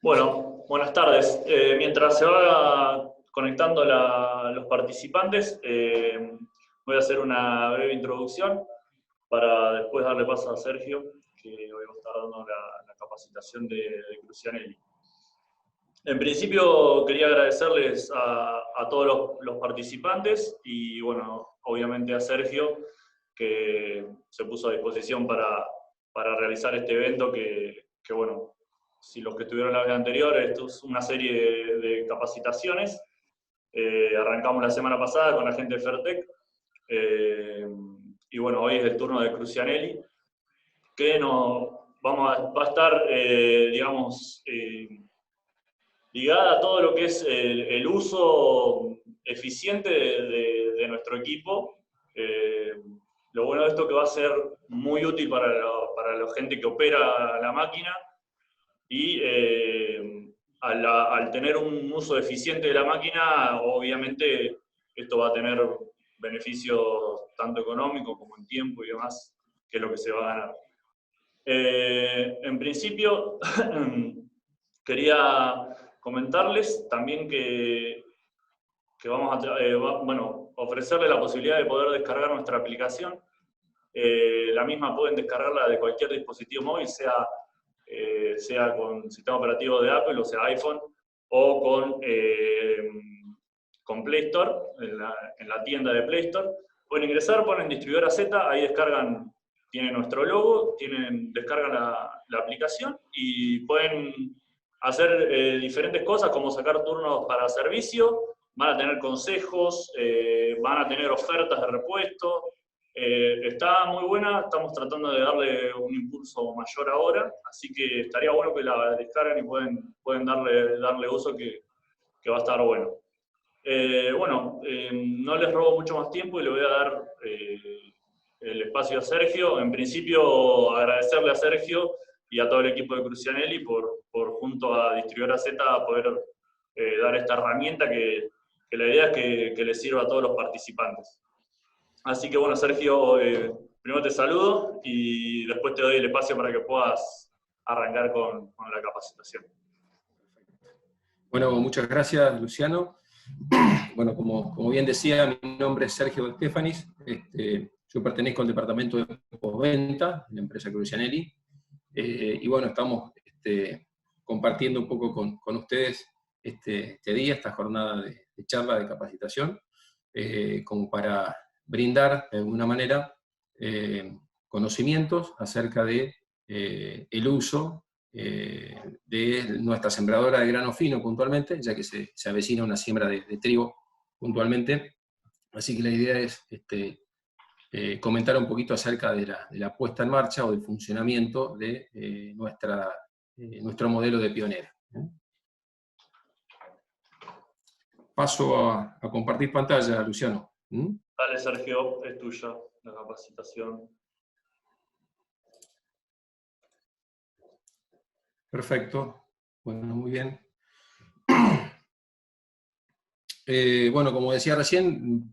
Bueno, buenas tardes. Mientras se va conectando los participantes, voy a hacer una breve introducción para después darle paso a Sergio, que hoy va a estar dando la capacitación de Crucianelli. En principio quería agradecerles a todos los participantes y bueno, obviamente a Sergio, que se puso a disposición para realizar este evento que bueno, si los que estuvieron la vez anterior, esto es una serie de capacitaciones. Arrancamos la semana pasada con la gente de Fertec, y bueno, hoy es el turno de Crucianelli, que va a estar, digamos, ligada a todo lo que es el uso eficiente de nuestro equipo. Lo bueno de esto es que va a ser muy útil para la gente que opera la máquina y al tener un uso eficiente de la máquina, obviamente esto va a tener beneficios tanto económicos como en tiempo y demás, que es lo que se va a ganar. En principio, quería comentarles también que vamos a ofrecerle la posibilidad de poder descargar nuestra aplicación. La misma pueden descargarla de cualquier dispositivo móvil, sea con sistema operativo de Apple, o sea iPhone, o con Play Store, en la tienda de Play Store. Pueden ingresar, ponen distribuidora Z, ahí tienen nuestro logo, descargan la aplicación y pueden hacer diferentes cosas como sacar turnos para servicio, van a tener consejos, van a tener ofertas de repuesto. Está muy buena, estamos tratando de darle un impulso mayor ahora, así que estaría bueno que la descarguen y pueden darle uso, que va a estar bueno. No les robo mucho más tiempo y le voy a dar el espacio a Sergio. En principio, agradecerle a Sergio y a todo el equipo de Crucianelli por junto a Distribuidora Z poder dar esta herramienta que la idea es que les sirva a todos los participantes. Así que bueno, Sergio, primero te saludo y después te doy el espacio para que puedas arrancar con la capacitación. Bueno, muchas gracias, Luciano. Bueno, como bien decía, mi nombre es Sergio Estefanis. Yo pertenezco al departamento de postventa de la empresa Crucianelli. Y bueno, estamos compartiendo un poco con ustedes este día, esta jornada de charla, de capacitación, como para brindar de alguna manera conocimientos acerca de el uso de nuestra sembradora de grano fino puntualmente, ya que se avecina una siembra de trigo puntualmente. Así que la idea es comentar un poquito acerca de la puesta en marcha o del funcionamiento de nuestro modelo de pionera. Paso a compartir pantalla, Luciano. Dale, Sergio, es tuya la capacitación. Perfecto. Bueno, muy bien. Bueno, como decía recién,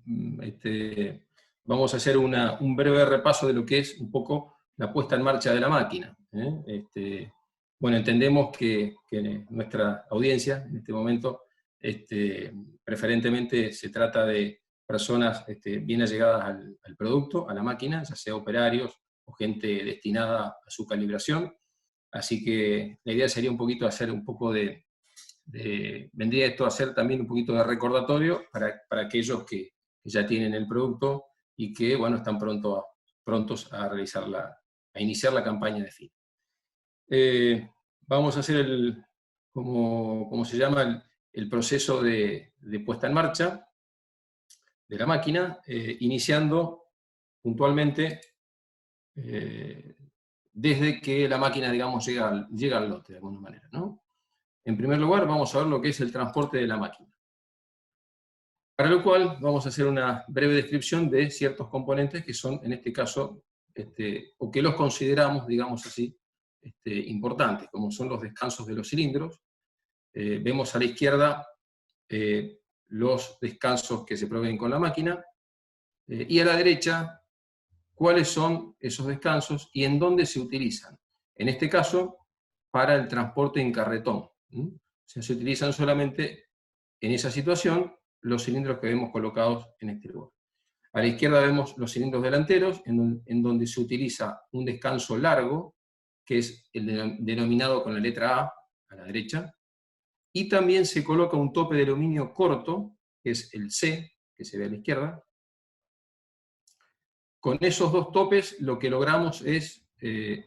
vamos a hacer un breve repaso de lo que es un poco la puesta en marcha de la máquina. Bueno, entendemos que nuestra audiencia en este momento preferentemente se trata de personas bien allegadas al producto, a la máquina, ya sea operarios o gente destinada a su calibración. Así que la idea sería un poquito hacer un poco vendría esto a ser también un poquito de recordatorio para aquellos que ya tienen el producto y que, bueno, están prontos a iniciar la campaña de fin. Vamos a hacer como se llama, el proceso de puesta en marcha de la máquina, iniciando puntualmente desde que la máquina, digamos, llega al lote de alguna manera, ¿no? En primer lugar, vamos a ver lo que es el transporte de la máquina. Para lo cual, vamos a hacer una breve descripción de ciertos componentes que son, en este caso, o que los consideramos, digamos así, importantes, como son los descansos de los cilindros. Vemos a la izquierda los descansos que se proveen con la máquina, y a la derecha, cuáles son esos descansos y en dónde se utilizan. En este caso, para el transporte en carretón. O sea, se utilizan solamente en esa situación los cilindros que vemos colocados en este lugar. A la izquierda vemos los cilindros delanteros, en donde se utiliza un descanso largo, que es el denominado con la letra a la derecha, y también se coloca un tope de aluminio corto, que es el C, que se ve a la izquierda. Con esos dos topes lo que logramos es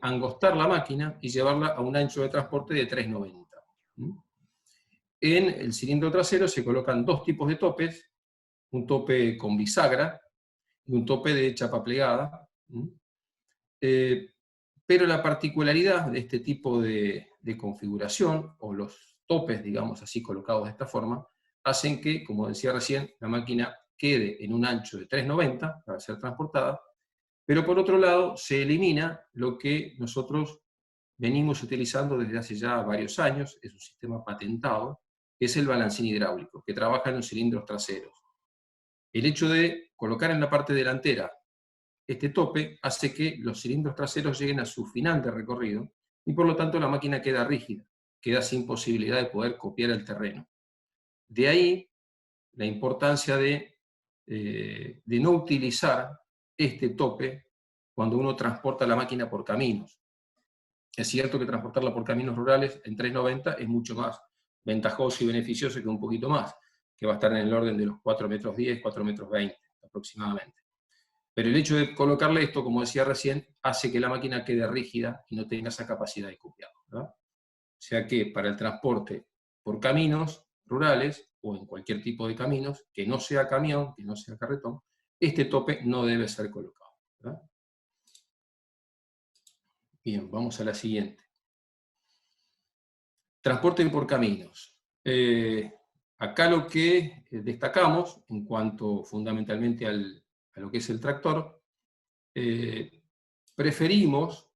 angostar la máquina y llevarla a un ancho de transporte de 3,90. En el cilindro trasero se colocan dos tipos de topes, un tope con bisagra y un tope de chapa plegada. Pero la particularidad de este tipo de configuración, o los topes, digamos así, colocados de esta forma, hacen que, como decía recién, la máquina quede en un ancho de 3,90 para ser transportada, pero por otro lado se elimina lo que nosotros venimos utilizando desde hace ya varios años, es un sistema patentado, que es el balancín hidráulico, que trabaja en los cilindros traseros. El hecho de colocar en la parte delantera este tope hace que los cilindros traseros lleguen a su final de recorrido, y por lo tanto la máquina queda rígida, queda sin posibilidad de poder copiar el terreno. De ahí la importancia de no utilizar este tope cuando uno transporta la máquina por caminos. Es cierto que transportarla por caminos rurales en 3,90 es mucho más ventajoso y beneficioso que un poquito más, que va a estar en el orden de los 4,10 m, 4,20 m aproximadamente. Pero el hecho de colocarle esto, como decía recién, hace que la máquina quede rígida y no tenga esa capacidad de copiado, ¿verdad? O sea que para el transporte por caminos rurales, o en cualquier tipo de caminos, que no sea camión, que no sea carretón, este tope no debe ser colocado, ¿verdad? Bien, vamos a la siguiente. Transporte por caminos. Acá lo que destacamos, en cuanto fundamentalmente a lo que es el tractor, preferimos,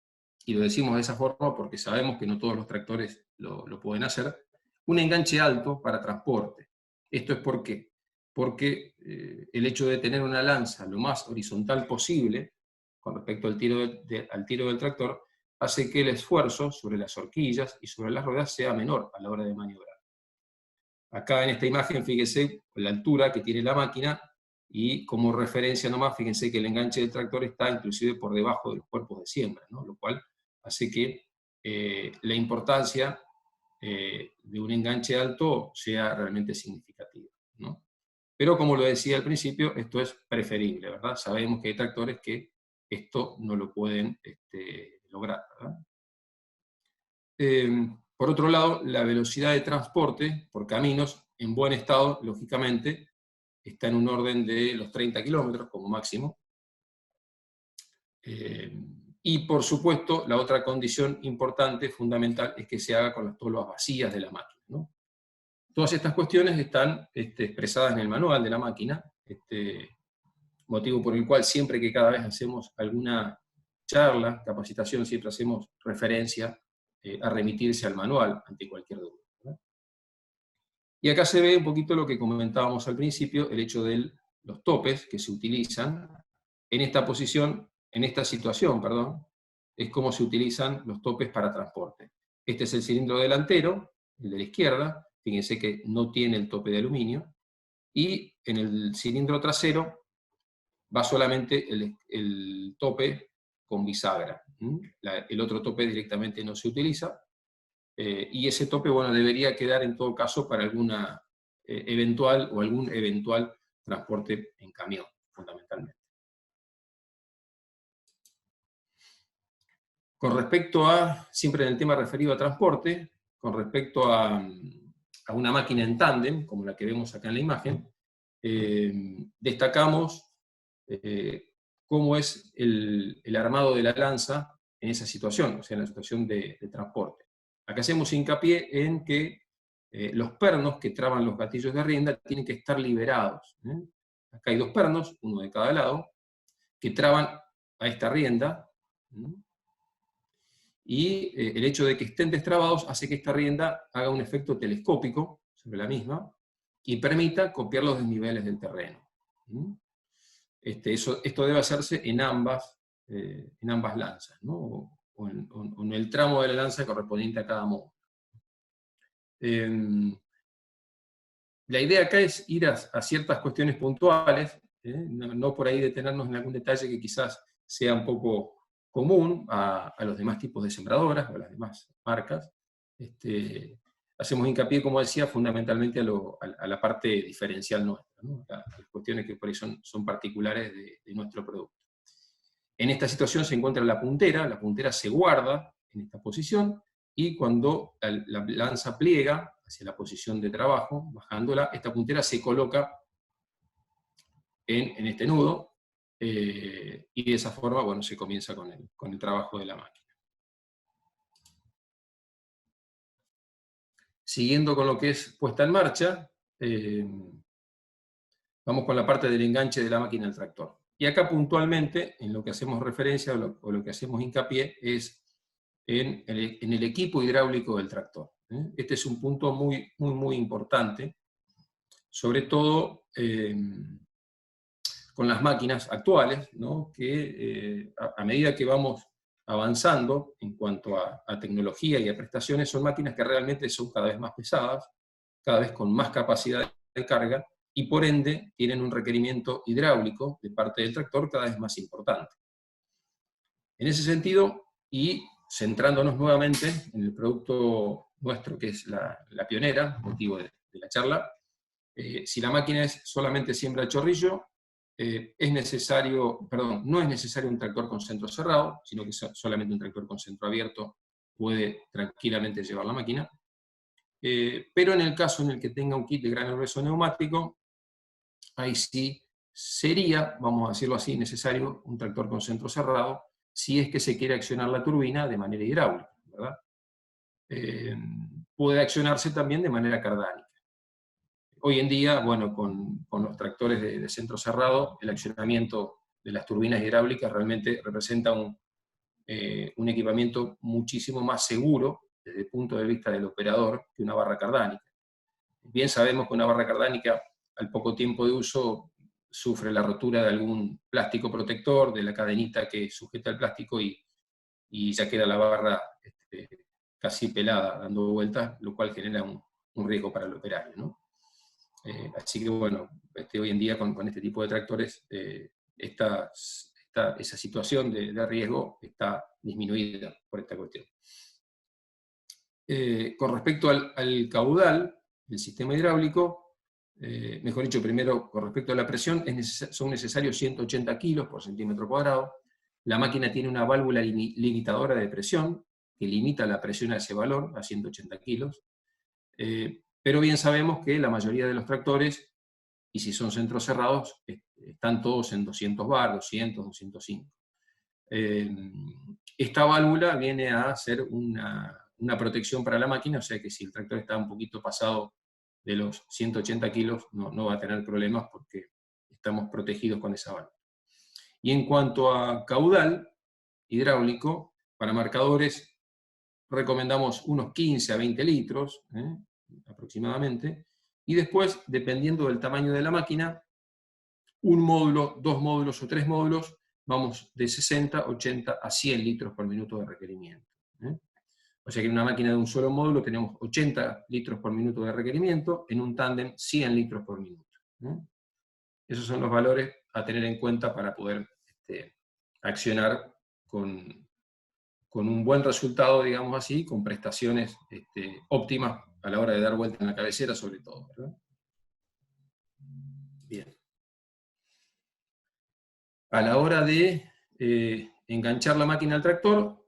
y lo decimos de esa forma porque sabemos que no todos los tractores lo pueden hacer, un enganche alto para transporte. ¿Esto es por qué? Porque el hecho de tener una lanza lo más horizontal posible, con respecto al tiro del tractor, hace que el esfuerzo sobre las horquillas y sobre las ruedas sea menor a la hora de maniobrar. Acá en esta imagen, fíjense la altura que tiene la máquina, y como referencia nomás, fíjense que el enganche del tractor está inclusive por debajo de los cuerpos de siembra, ¿no? Lo cual hace que la importancia de un enganche alto sea realmente significativa, ¿no? Pero como lo decía al principio, esto es preferible, ¿verdad? Sabemos que hay tractores que esto no lo pueden lograr, ¿verdad? Por otro lado, la velocidad de transporte por caminos en buen estado, lógicamente, está en un orden de los 30 kilómetros como máximo. Y por supuesto, la otra condición importante, fundamental, es que se haga con las tolvas vacías de la máquina, ¿no? Todas estas cuestiones están expresadas en el manual de la máquina, motivo por el cual siempre que cada vez hacemos alguna charla, capacitación, siempre hacemos referencia a remitirse al manual ante cualquier duda, ¿verdad? Y acá se ve un poquito lo que comentábamos al principio, el hecho de los topes que se utilizan en esta posición, en esta situación, perdón, es como se utilizan los topes para transporte. Este es el cilindro delantero, el de la izquierda, fíjense que no tiene el tope de aluminio, y en el cilindro trasero va solamente el tope con bisagra. El otro tope directamente no se utiliza, y ese tope, bueno, debería quedar en todo caso para alguna eventual o algún eventual transporte en camión, fundamentalmente. Con respecto a, siempre en el tema referido a transporte, con respecto a una máquina en tándem, como la que vemos acá en la imagen, destacamos cómo es el armado de la lanza en esa situación, o sea, en la situación de transporte. Acá hacemos hincapié en que los pernos que traban los gatillos de rienda tienen que estar liberados. Acá hay dos pernos, uno de cada lado, que traban a esta rienda, y el hecho de que estén destrabados hace que esta rienda haga un efecto telescópico sobre la misma y permita copiar los desniveles del terreno. Esto debe hacerse en ambas lanzas, ¿no? o en el tramo de la lanza correspondiente a cada módulo. La idea acá es ir a ciertas cuestiones puntuales, no por ahí detenernos en algún detalle que quizás sea un poco común a los demás tipos de sembradoras o a las demás marcas. Hacemos hincapié, como decía, fundamentalmente a la parte diferencial nuestra, ¿no? A las cuestiones que por ahí son particulares de nuestro producto. En esta situación se encuentra la puntera se guarda en esta posición, y cuando la lanza pliega hacia la posición de trabajo, bajándola, esta puntera se coloca en este nudo, y de esa forma, bueno, se comienza con el trabajo de la máquina. Siguiendo con lo que es puesta en marcha, vamos con la parte del enganche de la máquina al tractor. Y acá puntualmente, en lo que hacemos referencia o lo que hacemos hincapié es en el equipo hidráulico del tractor. Este es un punto muy, muy, muy importante, sobre todo con las máquinas actuales, ¿no? Que a medida que vamos avanzando en cuanto a tecnología y a prestaciones, son máquinas que realmente son cada vez más pesadas, cada vez con más capacidad de carga, y por ende tienen un requerimiento hidráulico de parte del tractor cada vez más importante. En ese sentido, y centrándonos nuevamente en el producto nuestro, que es la pionera, motivo de la charla, si la máquina es solamente siembra de chorrillo, no es necesario un tractor con centro cerrado, sino que solamente un tractor con centro abierto puede tranquilamente llevar la máquina. Pero en el caso en el que tenga un kit de gran grueso neumático, ahí sí sería, vamos a decirlo así, necesario un tractor con centro cerrado, si es que se quiere accionar la turbina de manera hidráulica, ¿verdad? Puede accionarse también de manera cardánica. Hoy en día, bueno, con los tractores de centro cerrado, el accionamiento de las turbinas hidráulicas realmente representa un equipamiento muchísimo más seguro desde el punto de vista del operador que una barra cardánica. Bien sabemos que una barra cardánica, al poco tiempo de uso, sufre la rotura de algún plástico protector, de la cadenita que sujeta el plástico, y ya queda la barra casi pelada, dando vueltas, lo cual genera un riesgo para el operario, ¿no? Así que bueno, hoy en día con este tipo de tractores, esa situación de riesgo está disminuida por esta cuestión. Con respecto al caudal del sistema hidráulico, mejor dicho, primero con respecto a la presión, son necesarios 180 kilos por centímetro cuadrado. La máquina tiene una válvula limitadora de presión que limita la presión a ese valor, a 180 kilos. Pero bien sabemos que la mayoría de los tractores, y si son centros cerrados, están todos en 200 bar, 200, 205. Esta válvula viene a ser una protección para la máquina, o sea que si el tractor está un poquito pasado de los 180 kilos, no va a tener problemas porque estamos protegidos con esa válvula. Y en cuanto a caudal hidráulico, para marcadores recomendamos unos 15 a 20 litros, aproximadamente, y después, dependiendo del tamaño de la máquina, un módulo, 2 módulos o 3 módulos, vamos de 60, 80 a 100 litros por minuto de requerimiento. O sea que en una máquina de un solo módulo tenemos 80 litros por minuto de requerimiento, en un tándem 100 litros por minuto. Esos son los valores a tener en cuenta para poder accionar con un buen resultado, digamos así, con prestaciones óptimas a la hora de dar vuelta en la cabecera, sobre todo, ¿verdad? Bien. A la hora de enganchar la máquina al tractor,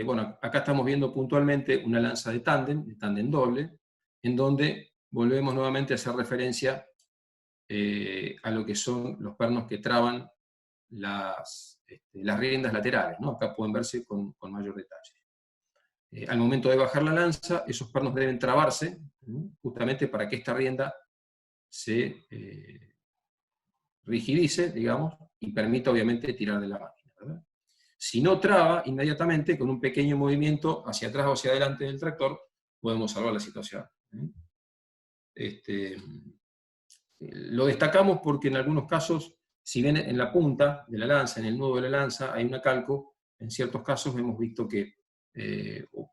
bueno, acá estamos viendo puntualmente una lanza de tándem doble, en donde volvemos nuevamente a hacer referencia a lo que son los pernos que traban las riendas laterales, ¿no? Acá pueden verse con mayor detalle. Al momento de bajar la lanza, esos pernos deben trabarse, justamente para que esta rienda se rigidice, digamos, y permita obviamente tirar de la máquina, ¿verdad? Si no traba, inmediatamente, con un pequeño movimiento hacia atrás o hacia adelante del tractor, podemos salvar la situación. Lo destacamos porque en algunos casos, si bien en la punta de la lanza, en el nudo de la lanza, hay un acalco, en ciertos casos hemos visto que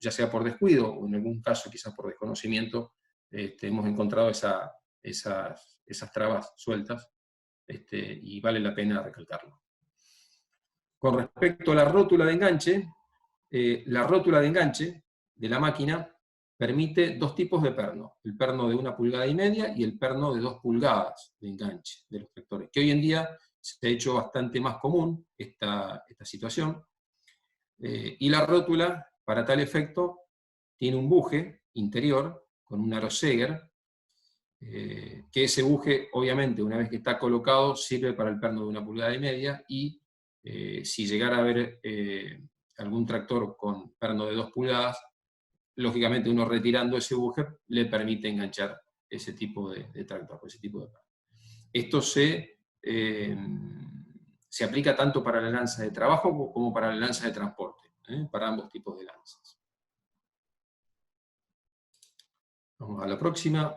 ya sea por descuido o en algún caso quizás por desconocimiento, hemos encontrado esas trabas sueltas, y vale la pena recalcarlo. Con respecto a la rótula de enganche de la máquina permite dos tipos de perno, el perno de 1,5 pulgadas y el perno de 2 pulgadas de enganche de los tractores, que hoy en día se ha hecho bastante más común esta situación, y la rótula, para tal efecto, tiene un buje interior con un aro Seger, que ese buje, obviamente, una vez que está colocado, sirve para el perno de 1,5 pulgadas, y si llegara a haber algún tractor con perno de 2 pulgadas, lógicamente uno retirando ese buje le permite enganchar ese tipo de tractor, ese tipo de perno. Esto se aplica tanto para la lanza de trabajo como para la lanza de transporte, para ambos tipos de lanzas. Vamos a la próxima.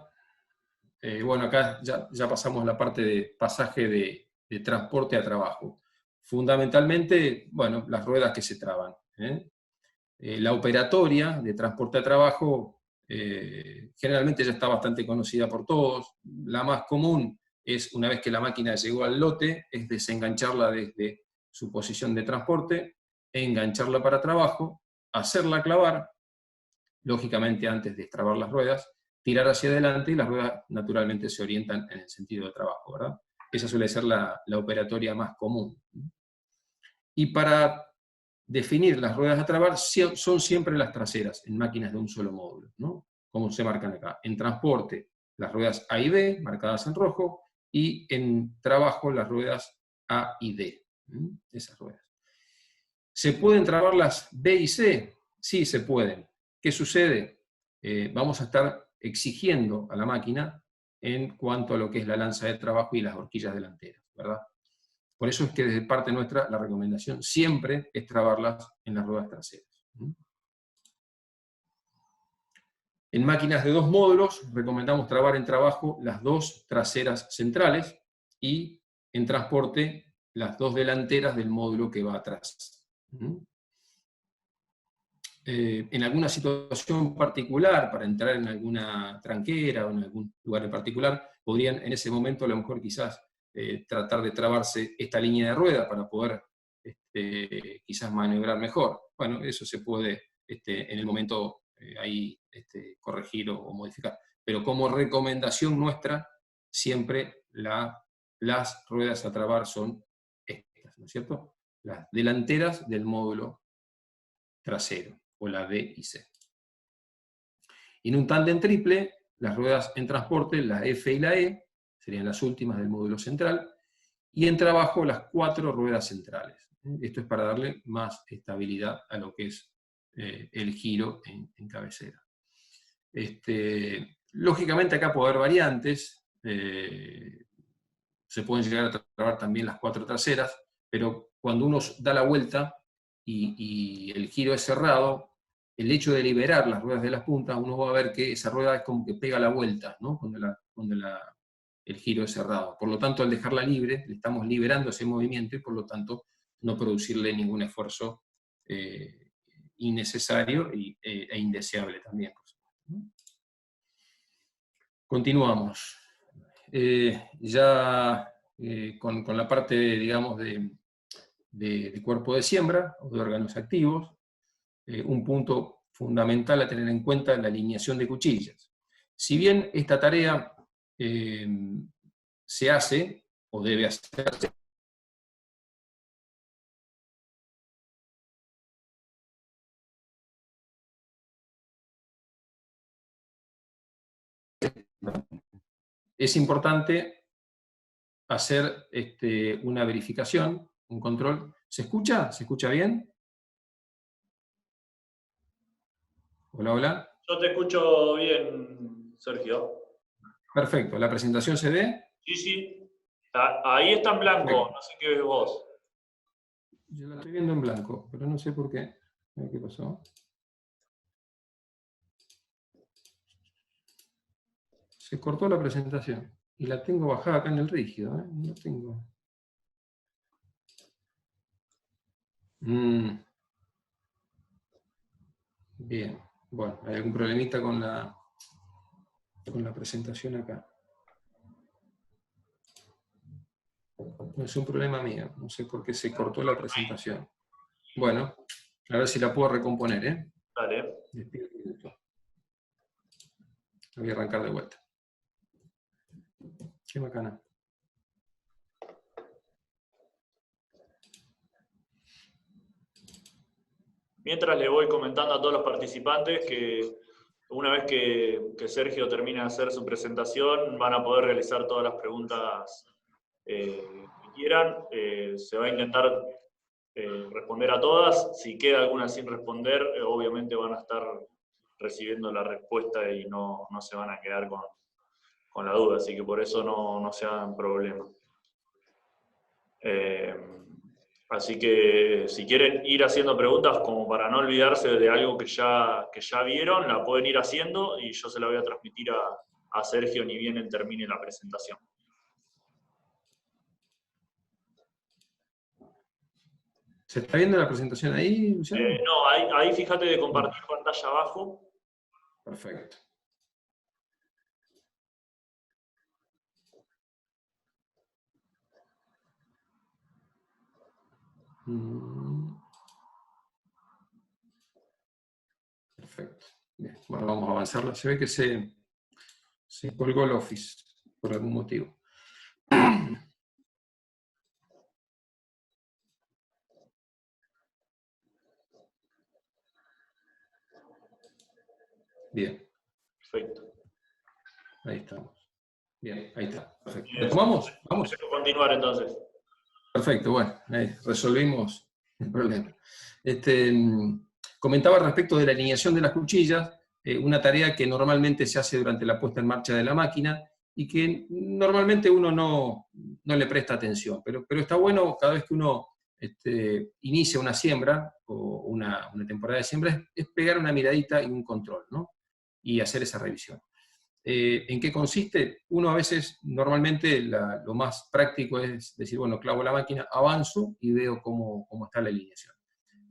Bueno, acá ya pasamos la parte de pasaje de transporte a trabajo. Fundamentalmente, bueno, las ruedas que se traban. La operatoria de transporte a trabajo generalmente ya está bastante conocida por todos. La más común es, una vez que la máquina llegó al lote, es desengancharla desde su posición de transporte, engancharla para trabajo, hacerla clavar, lógicamente antes de extrabar las ruedas, tirar hacia adelante y las ruedas naturalmente se orientan en el sentido de trabajo, ¿verdad? Esa suele ser la operatoria más común. Y para definir las ruedas a trabar son siempre las traseras en máquinas de un solo módulo, ¿no? Como se marcan acá. En transporte, las ruedas A y B, marcadas en rojo, y en trabajo las ruedas A y D. Esas ruedas. ¿Se pueden trabar las B y C? Sí, se pueden. ¿Qué sucede? Vamos a estar exigiendo a la máquina en cuanto a lo que es la lanza de trabajo y las horquillas delanteras, ¿verdad? Por eso es que desde parte nuestra la recomendación siempre es trabarlas en las ruedas traseras. En máquinas de 2 módulos recomendamos trabar en trabajo las 2 traseras centrales y en transporte las 2 delanteras del módulo que va atrás. En alguna situación particular, para entrar en alguna tranquera o en algún lugar en particular, podrían en ese momento a lo mejor quizás tratar de trabarse esta línea de rueda para poder quizás maniobrar mejor. Bueno, eso se puede en el momento ahí corregir o modificar. Pero como recomendación nuestra, siempre las ruedas a trabar son estas, ¿no es cierto? Las delanteras del módulo trasero, o la D y C. Y en un tándem triple, las ruedas en transporte, la F y la E, serían las últimas del módulo central, y en trabajo las 4 ruedas centrales. Esto es para darle más estabilidad a lo que es el giro en cabecera. Lógicamente acá puede haber variantes, se pueden llegar a trabar también las 4 traseras, pero cuando uno da la vuelta y el giro es cerrado, el hecho de liberar las ruedas de las puntas, uno va a ver que esa rueda es como que pega la vuelta, ¿no? Cuando el giro es cerrado. Por lo tanto, al dejarla libre, le estamos liberando ese movimiento y por lo tanto no producirle ningún esfuerzo innecesario e indeseable también. Continuamos. Ya con la parte, digamos, de cuerpo de siembra o de órganos activos, un punto fundamental a tener en cuenta es la alineación de cuchillas. Si bien esta tarea se hace, o debe hacerse, es importante hacer una verificación, un control. ¿Se escucha? ¿Se escucha bien? Hola, hola. Yo te escucho bien, Sergio. Perfecto. ¿La presentación se ve? Sí, sí. Ahí está en blanco, Perfecto. no sé qué ves vos. Yo la estoy viendo en blanco, pero no sé por qué. ¿Qué pasó? Se cortó la presentación. Y la tengo bajada acá en el rígido, ¿eh? No tengo. Bien, bueno, ¿hay algún problemita con la presentación acá? No es un problema mío, no sé por qué se cortó la presentación. Bueno, a ver si la puedo recomponer, ¿eh? Dale. Les pido un minuto. Voy a arrancar de vuelta. Qué bacana. Mientras le voy comentando a todos los participantes que una vez que Sergio termine de hacer su presentación, van a poder realizar todas las preguntas que quieran. Se va a intentar responder a todas. Si queda alguna sin responder, obviamente van a estar recibiendo la respuesta y no se van a quedar con la duda. Así que por eso no se hagan problema. Así que si quieren ir haciendo preguntas como para no olvidarse de algo que ya vieron, la pueden ir haciendo y yo se la voy a transmitir a Sergio ni bien él termine la presentación. ¿Se está viendo la presentación ahí, Luciano? No, ahí fíjate de compartir pantalla abajo. Perfecto. Perfecto. Bien. Bueno, vamos a avanzarla. Se ve que se colgó el Office por algún motivo. Bien. Perfecto. Ahí estamos. Bien, ahí está. Perfecto. ¿Retomamos? Vamos. Dejo continuar entonces. Perfecto, bueno, resolvimos el problema. Comentaba respecto de la alineación de las cuchillas, una tarea que normalmente se hace durante la puesta en marcha de la máquina y que normalmente uno no le presta atención, pero está bueno cada vez que uno inicia una siembra o una temporada de siembra, es pegar una miradita y un control, ¿no? Y hacer esa revisión. ¿En qué consiste? Uno a veces, normalmente, lo más práctico es decir, bueno, clavo la máquina, avanzo y veo cómo está la alineación.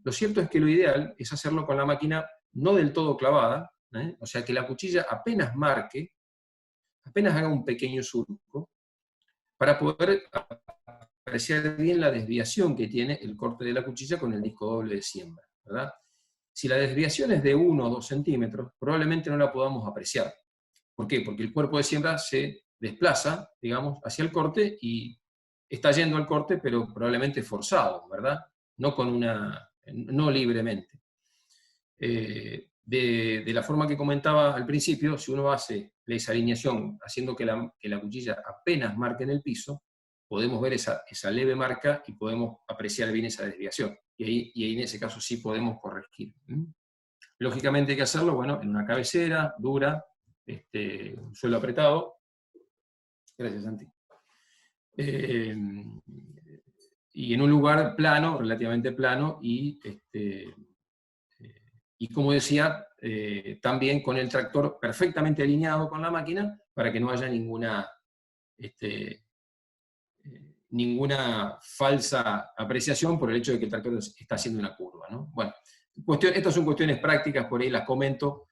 Lo cierto es que lo ideal es hacerlo con la máquina no del todo clavada, o sea, que la cuchilla apenas marque, apenas haga un pequeño surco, para poder apreciar bien la desviación que tiene el corte de la cuchilla con el disco doble de siembra, ¿verdad? Si la desviación es de 1 o 2 centímetros, probablemente no la podamos apreciar. ¿Por qué? Porque el cuerpo de siembra se desplaza, digamos, hacia el corte y está yendo al corte, pero probablemente forzado, ¿verdad? No libremente. De la forma que comentaba al principio, si uno hace esa alineación haciendo que la cuchilla apenas marque en el piso, podemos ver esa leve marca y podemos apreciar bien esa desviación. Y ahí en ese caso sí podemos corregir. Lógicamente hay que hacerlo, bueno, en una cabecera dura, suelo apretado. Gracias, Santi. Y en un lugar plano, relativamente plano, y como decía, también con el tractor perfectamente alineado con la máquina, para que no haya ninguna falsa apreciación por el hecho de que el tractor está haciendo una curva, ¿no? Bueno, estas son cuestiones prácticas, por ahí las comento.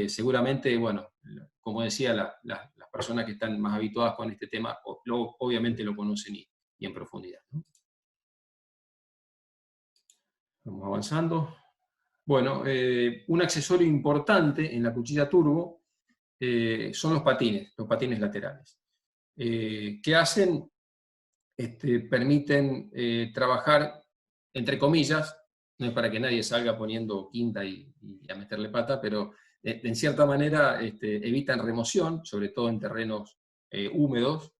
Seguramente, bueno, como decía, las personas que están más habituadas con este tema, obviamente lo conocen y en profundidad, ¿no? Vamos avanzando. Bueno, un accesorio importante en la cuchilla turbo son los patines laterales. ¿Qué hacen? Permiten trabajar, entre comillas, no es para que nadie salga poniendo quinta y a meterle pata, pero en cierta manera evitan remoción, sobre todo en terrenos húmedos.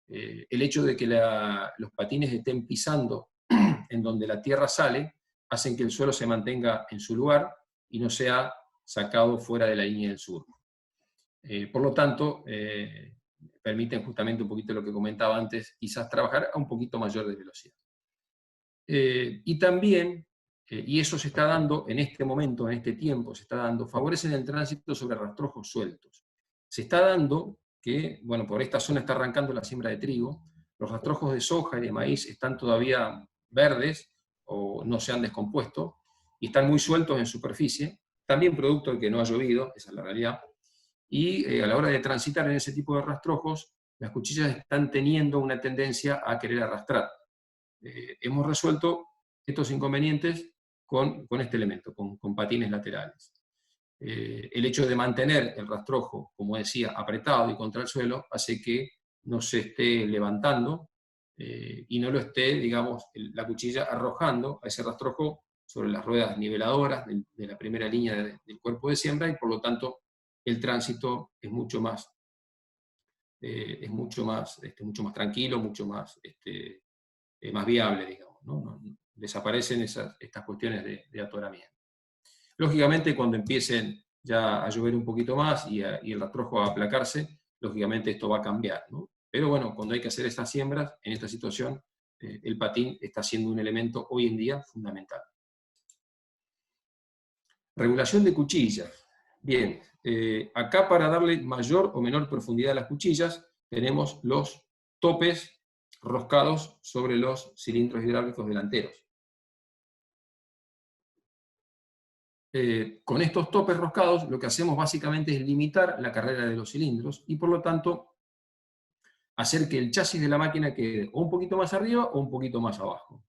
El hecho de que los patines estén pisando en donde la tierra sale, hacen que el suelo se mantenga en su lugar y no sea sacado fuera de la línea del surco. Por lo tanto, permiten justamente un poquito lo que comentaba antes, quizás trabajar a un poquito mayor de velocidad. Y también, y eso se está dando en este momento, en este tiempo, se está dando, favorecen el tránsito sobre rastrojos sueltos. Se está dando que, bueno, por esta zona está arrancando la siembra de trigo, los rastrojos de soja y de maíz están todavía verdes o no se han descompuesto y están muy sueltos en superficie, también producto de que no ha llovido, esa es la realidad, y a la hora de transitar en ese tipo de rastrojos, las cuchillas están teniendo una tendencia a querer arrastrar. Hemos resuelto estos inconvenientes con este elemento, con patines laterales. El hecho de mantener el rastrojo, como decía, apretado y contra el suelo, hace que no se esté levantando y no lo esté, digamos, la cuchilla arrojando a ese rastrojo sobre las ruedas niveladoras de la primera línea del cuerpo de siembra, y por lo tanto el tránsito es mucho más mucho más tranquilo, mucho más, más viable, digamos, ¿no? Desaparecen estas cuestiones de atoramiento. Lógicamente, cuando empiecen ya a llover un poquito más y el rastrojo a aplacarse, lógicamente esto va a cambiar, ¿no? Pero bueno, cuando hay que hacer estas siembras, en esta situación, el patín está siendo un elemento hoy en día fundamental. Regulación de cuchillas. Bien, acá para darle mayor o menor profundidad a las cuchillas, tenemos los topes roscados sobre los cilindros hidráulicos delanteros. Con estos topes roscados lo que hacemos básicamente es limitar la carrera de los cilindros y por lo tanto hacer que el chasis de la máquina quede o un poquito más arriba o un poquito más abajo.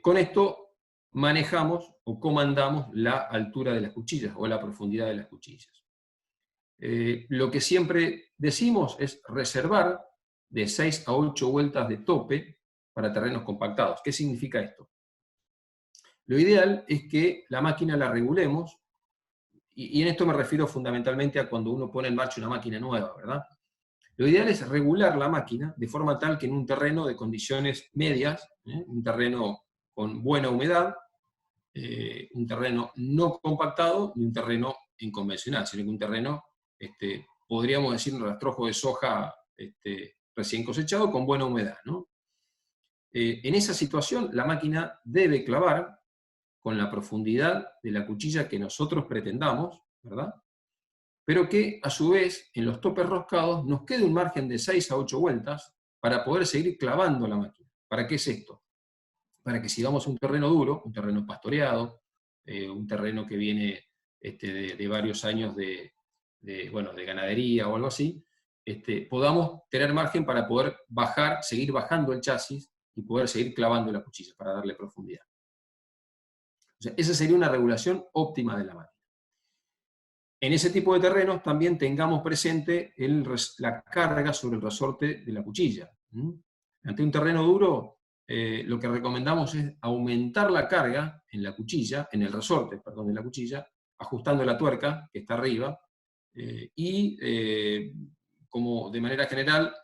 Con esto manejamos o comandamos la altura de las cuchillas o la profundidad de las cuchillas. Lo que siempre decimos es reservar de 6 a 8 vueltas de tope para terrenos compactados. ¿Qué significa esto? Lo ideal es que la máquina la regulemos, y en esto me refiero fundamentalmente a cuando uno pone en marcha una máquina nueva, ¿verdad? Lo ideal es regular la máquina de forma tal que en un terreno de condiciones medias, un terreno con buena humedad, un terreno no compactado ni un terreno inconvencional, sino que un terreno, podríamos decir, un rastrojo de soja recién cosechado con buena humedad, ¿no? En esa situación la máquina debe clavar con la profundidad de la cuchilla que nosotros pretendamos, ¿verdad? Pero que a su vez en los topes roscados nos quede un margen de 6 a 8 vueltas para poder seguir clavando la máquina. ¿Para qué es esto? Para que si vamos a un terreno duro, un terreno pastoreado, un terreno que viene de varios años de ganadería o algo así, podamos tener margen para poder seguir bajando el chasis y poder seguir clavando la cuchilla para darle profundidad. O sea, esa sería una regulación óptima de la máquina. En ese tipo de terrenos también tengamos presente la carga sobre el resorte de la cuchilla. Ante un terreno duro, lo que recomendamos es aumentar la carga en la cuchilla, en el resorte, perdón, de la cuchilla, ajustando la tuerca que está arriba, como de manera general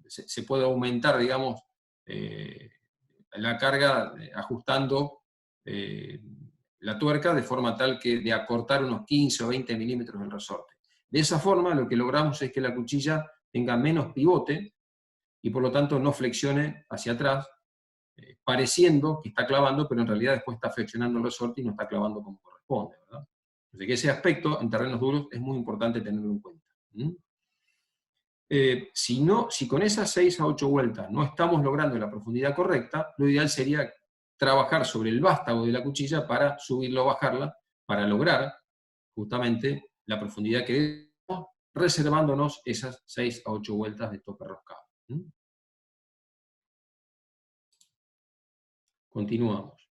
se puede aumentar, digamos, la carga ajustando la tuerca de forma tal que de acortar unos 15 o 20 milímetros del resorte. De esa forma lo que logramos es que la cuchilla tenga menos pivote y por lo tanto no flexione hacia atrás, pareciendo que está clavando, pero en realidad después está flexionando el resorte y no está clavando como corresponde, ¿verdad? Así que ese aspecto en terrenos duros es muy importante tenerlo en cuenta. Si con esas 6 a 8 vueltas no estamos logrando la profundidad correcta, lo ideal sería trabajar sobre el vástago de la cuchilla para subirla o bajarla, para lograr justamente la profundidad que debemos, reservándonos esas 6 a 8 vueltas de tope roscado. Continuamos.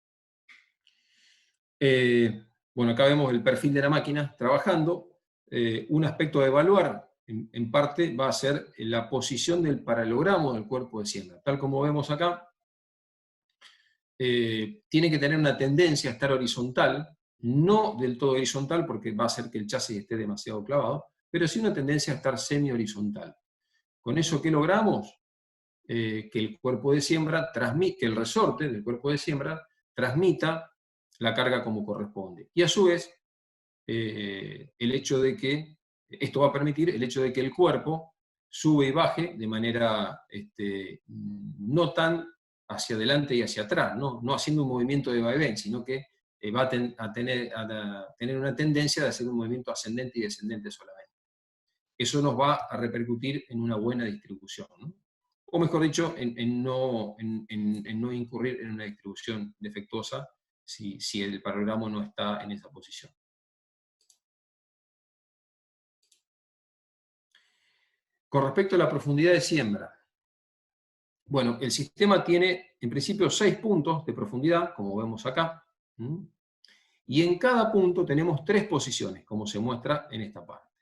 Bueno, acá vemos el perfil de la máquina trabajando. Un aspecto a evaluar, en parte, va a ser la posición del paralogramo del cuerpo de siembra. Tal como vemos acá, tiene que tener una tendencia a estar horizontal, no del todo horizontal porque va a hacer que el chasis esté demasiado clavado, pero sí una tendencia a estar semi-horizontal. ¿Con eso qué logramos? Que el cuerpo de siembra que el resorte del cuerpo de siembra transmita la carga como corresponde. Y a su vez, esto va a permitir el hecho de que el cuerpo sube y baje de manera no tan hacia adelante y hacia atrás, no haciendo un movimiento de vaivén, sino que va a tener una tendencia de hacer un movimiento ascendente y descendente solamente. Eso nos va a repercutir en una buena distribución, ¿no? O mejor dicho, en no incurrir en una distribución defectuosa si el paralelogramo no está en esa posición. Con respecto a la profundidad de siembra, bueno, el sistema tiene en principio 6 puntos de profundidad, como vemos acá, y en cada punto tenemos 3 posiciones, como se muestra en esta parte.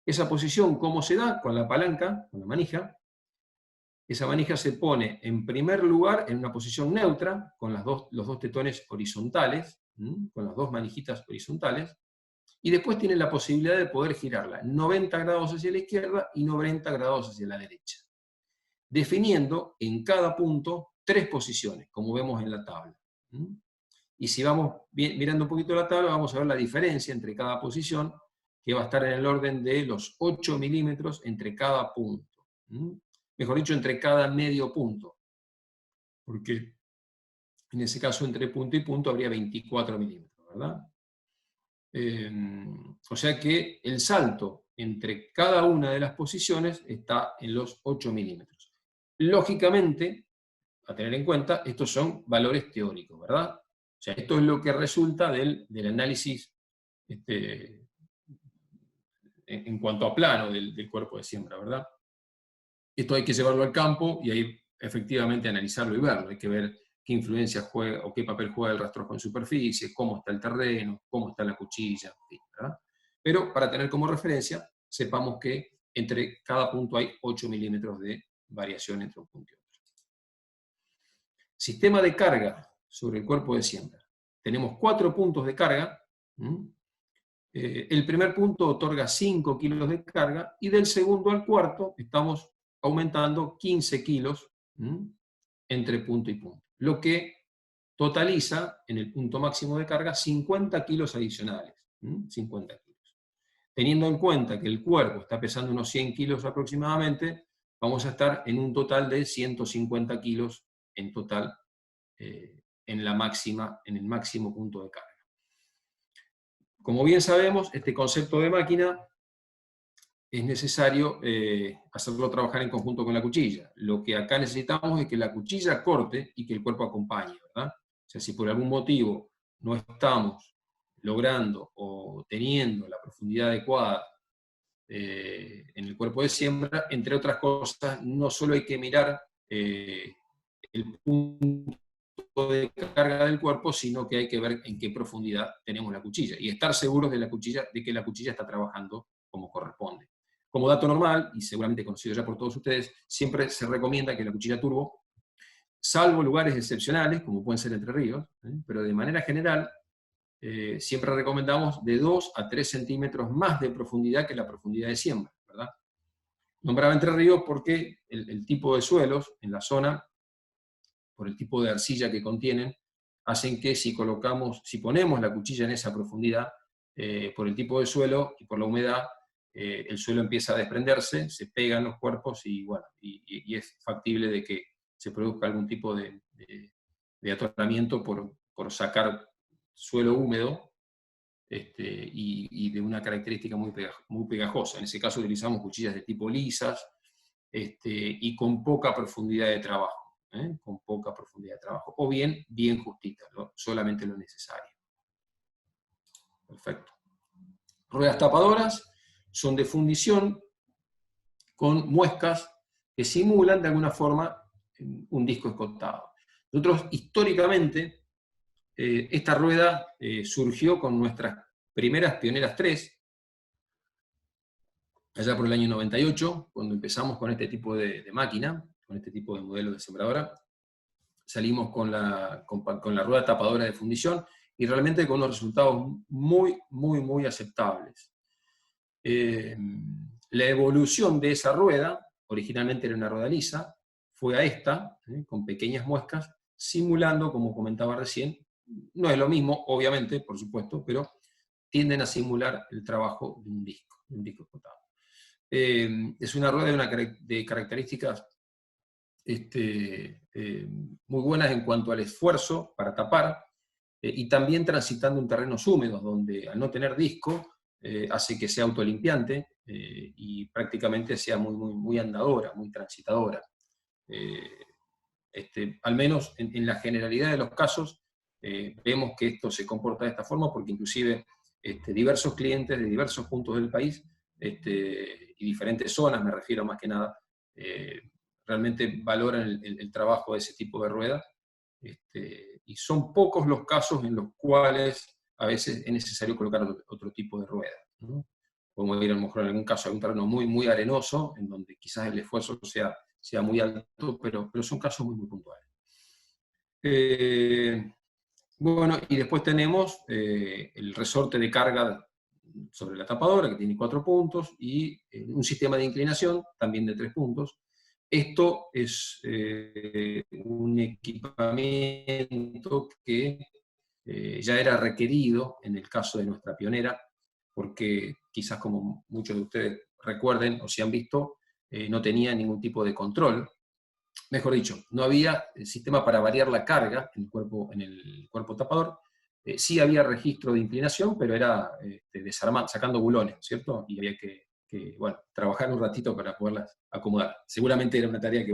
Esa posición, ¿cómo se da? Con la palanca, con la manija. Esa manija se pone en primer lugar en una posición neutra, con los dos tetones horizontales, con las dos manijitas horizontales, y después tiene la posibilidad de poder girarla 90 grados hacia la izquierda y 90 grados hacia la derecha, definiendo en cada punto 3 posiciones, como vemos en la tabla. Y si vamos mirando un poquito la tabla, vamos a ver la diferencia entre cada posición, que va a estar en el orden de los 8 milímetros entre cada punto. Mejor dicho, entre cada medio punto, porque en ese caso entre punto y punto habría 24 milímetros, ¿verdad? O sea que el salto entre cada una de las posiciones está en los 8 milímetros. Lógicamente, a tener en cuenta, estos son valores teóricos, ¿verdad? O sea, esto es lo que resulta del análisis en cuanto a plano del cuerpo de siembra, ¿verdad? Esto hay que llevarlo al campo y ahí efectivamente analizarlo y verlo. Hay que ver qué influencia juega o qué papel juega el rastrojo en superficie, cómo está el terreno, cómo está la cuchilla, en fin, ¿verdad? Pero para tener como referencia, sepamos que entre cada punto hay 8 milímetros de variación entre un punto y otro. Sistema de carga sobre el cuerpo de siembra. Tenemos 4 puntos de carga. El primer punto otorga 5 kilos de carga y del segundo al cuarto estamos aumentando 15 kilos entre punto y punto, lo que totaliza en el punto máximo de carga 50 kilos adicionales. 50 kilos. Teniendo en cuenta que el cuerpo está pesando unos 100 kilos aproximadamente, vamos a estar en un total de 150 kilos en total en el máximo punto de carga. Como bien sabemos, este concepto de máquina es necesario hacerlo trabajar en conjunto con la cuchilla. Lo que acá necesitamos es que la cuchilla corte y que el cuerpo acompañe, ¿verdad? O sea, si por algún motivo no estamos logrando o teniendo la profundidad adecuada en el cuerpo de siembra, entre otras cosas, no solo hay que mirar el punto de carga del cuerpo, sino que hay que ver en qué profundidad tenemos la cuchilla y estar seguros de que la cuchilla está trabajando como corresponde. Como dato normal, y seguramente conocido ya por todos ustedes, siempre se recomienda que la cuchilla turbo, salvo lugares excepcionales, como pueden ser Entre Ríos, pero de manera general, siempre recomendamos de 2 a 3 centímetros más de profundidad que la profundidad de siembra, ¿verdad? Nombraba Entre Ríos porque el tipo de suelos en la zona, por el tipo de arcilla que contienen, hacen que si ponemos la cuchilla en esa profundidad, por el tipo de suelo y por la humedad, el suelo empieza a desprenderse, se pegan los cuerpos y, bueno, y es factible de que se produzca algún tipo de atoramiento por sacar suelo húmedo y de una característica muy pegajosa. En ese caso utilizamos cuchillas de tipo lisas y con poca profundidad de trabajo. Con poca profundidad de trabajo, o bien justitas, ¿no? Solamente lo necesario. Perfecto. Ruedas tapadoras son de fundición con muescas que simulan de alguna forma un disco escotado. Nosotros históricamente esta rueda surgió con nuestras primeras pioneras 3, allá por el año 98, cuando empezamos con este tipo de máquina, con este tipo de modelo de sembradora. Salimos con la rueda tapadora de fundición y realmente con unos resultados muy aceptables. La evolución de esa rueda, originalmente era una rueda lisa, fue a esta, con pequeñas muescas, simulando, como comentaba recién, no es lo mismo, obviamente, por supuesto, pero tienden a simular el trabajo de un disco escotado. Es una rueda de características muy buenas en cuanto al esfuerzo para tapar, y también transitando en terrenos húmedos, donde al no tener disco, hace que sea autolimpiante y prácticamente sea muy andadora, muy transitadora. Al menos en la generalidad de los casos, vemos que esto se comporta de esta forma porque inclusive diversos clientes de diversos puntos del país y diferentes zonas, me refiero más que nada, realmente valoran el trabajo de ese tipo de ruedas, y son pocos los casos en los cuales a veces es necesario colocar otro tipo de rueda, ¿no? Podemos ir a lo mejor en algún caso a un terreno muy, muy arenoso, en donde quizás el esfuerzo sea muy alto, pero son casos muy, muy puntuales. Bueno, y después tenemos el resorte de carga sobre la tapadora, que tiene 4 puntos, y un sistema de inclinación, también de 3 puntos. Esto es un equipamiento que ya era requerido en el caso de nuestra pionera, porque quizás como muchos de ustedes recuerden o si han visto, no tenía ningún tipo de control. Mejor dicho, no había sistema para variar la carga en el cuerpo tapador. Sí había registro de inclinación, pero era sacando bulones, ¿cierto? Y había que trabajar un ratito para poderlas acomodar. Seguramente era una tarea que,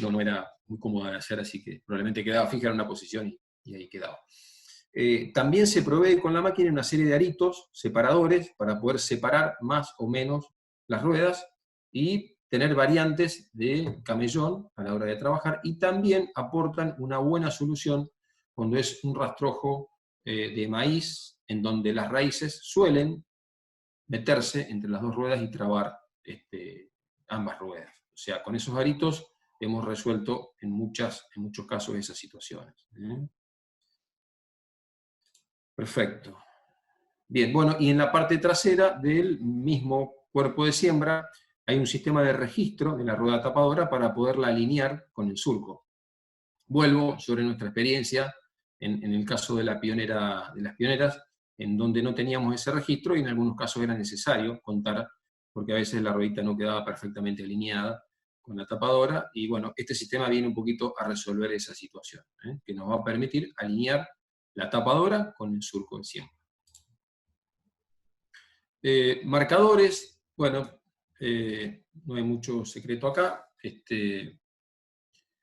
no era muy cómoda de hacer, así que probablemente quedaba fija en una posición y ahí quedaba. También se provee con la máquina una serie de aritos separadores para poder separar más o menos las ruedas y tener variantes de camellón a la hora de trabajar, y también aportan una buena solución cuando es un rastrojo de maíz, en donde las raíces suelen meterse entre las dos ruedas y trabar ambas ruedas. O sea, con esos aritos hemos resuelto en muchos casos esas situaciones. Perfecto. Bien, bueno, y en la parte trasera del mismo cuerpo de siembra hay un sistema de registro de la rueda tapadora para poderla alinear con el surco. Vuelvo sobre nuestra experiencia en el caso de las pioneras, en donde no teníamos ese registro y en algunos casos era necesario contar, porque a veces la ruedita no quedaba perfectamente alineada con la tapadora, y bueno, este sistema viene un poquito a resolver esa situación, que nos va a permitir alinear la tapadora con el surco de siembra. Marcadores, bueno, no hay mucho secreto acá.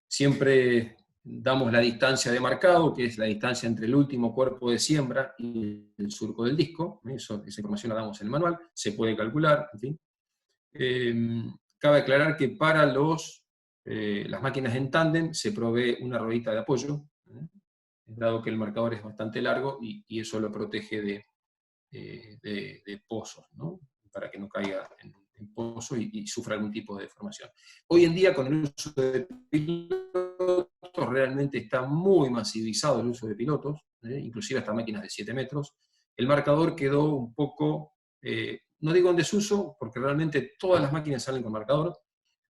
Siempre damos la distancia de marcado, que es la distancia entre el último cuerpo de siembra y el surco del disco. Esa información la damos en el manual, se puede calcular, en fin. Cabe aclarar que para las máquinas en tándem se provee una ruedita de apoyo, dado que el marcador es bastante largo y eso lo protege de pozos, ¿no? Para que no caiga en pozo y sufra algún tipo de deformación. Hoy en día, con el uso de pilotos, realmente está muy masivizado el uso de pilotos, inclusive hasta máquinas de 7 metros. El marcador quedó un poco, no digo en desuso, porque realmente todas las máquinas salen con marcador,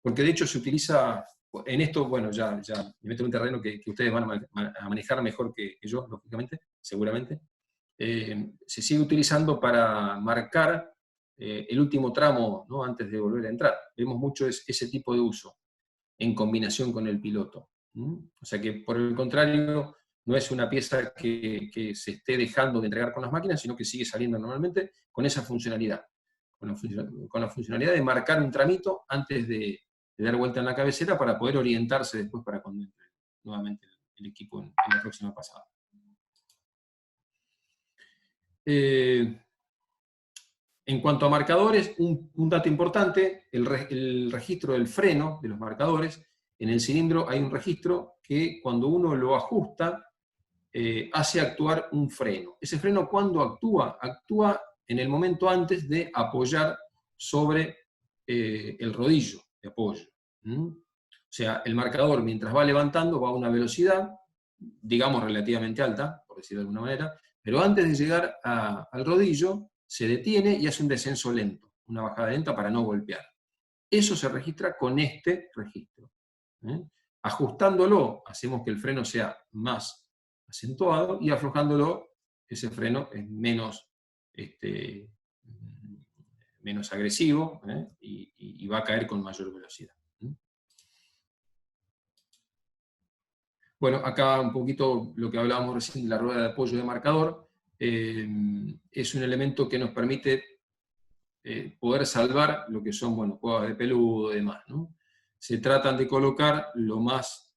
porque de hecho se utiliza, en esto, bueno, ya me meto en un terreno que ustedes van a manejar mejor que yo, lógicamente, seguramente. Se sigue utilizando para marcar el último tramo, ¿no? Antes de volver a entrar. Vemos mucho ese tipo de uso en combinación con el piloto. O sea que, por el contrario, no es una pieza que se esté dejando de entregar con las máquinas, sino que sigue saliendo normalmente con esa funcionalidad. Con la funcionalidad de marcar un tramito antes de dar vuelta en la cabecera para poder orientarse después para cuando entre nuevamente el equipo en la próxima pasada. En cuanto a marcadores, un dato importante, el registro del freno de los marcadores. En el cilindro hay un registro que cuando uno lo ajusta, hace actuar un freno. Ese freno, ¿cuándo actúa? Actúa en el momento antes de apoyar sobre el rodillo de apoyo. O sea, el marcador, mientras va levantando, va a una velocidad, digamos relativamente alta, por decirlo de alguna manera, pero antes de llegar al rodillo, se detiene y hace un descenso lento, una bajada lenta para no golpear. Eso se registra con este registro. Ajustándolo, hacemos que el freno sea más acentuado, y aflojándolo, ese freno es menos agresivo, y va a caer con mayor velocidad. Bueno, acá un poquito lo que hablábamos recién de la rueda de apoyo de marcador, es un elemento que nos permite poder salvar lo que son, bueno, cuevas de peludo y demás, ¿no? Se tratan de colocar lo más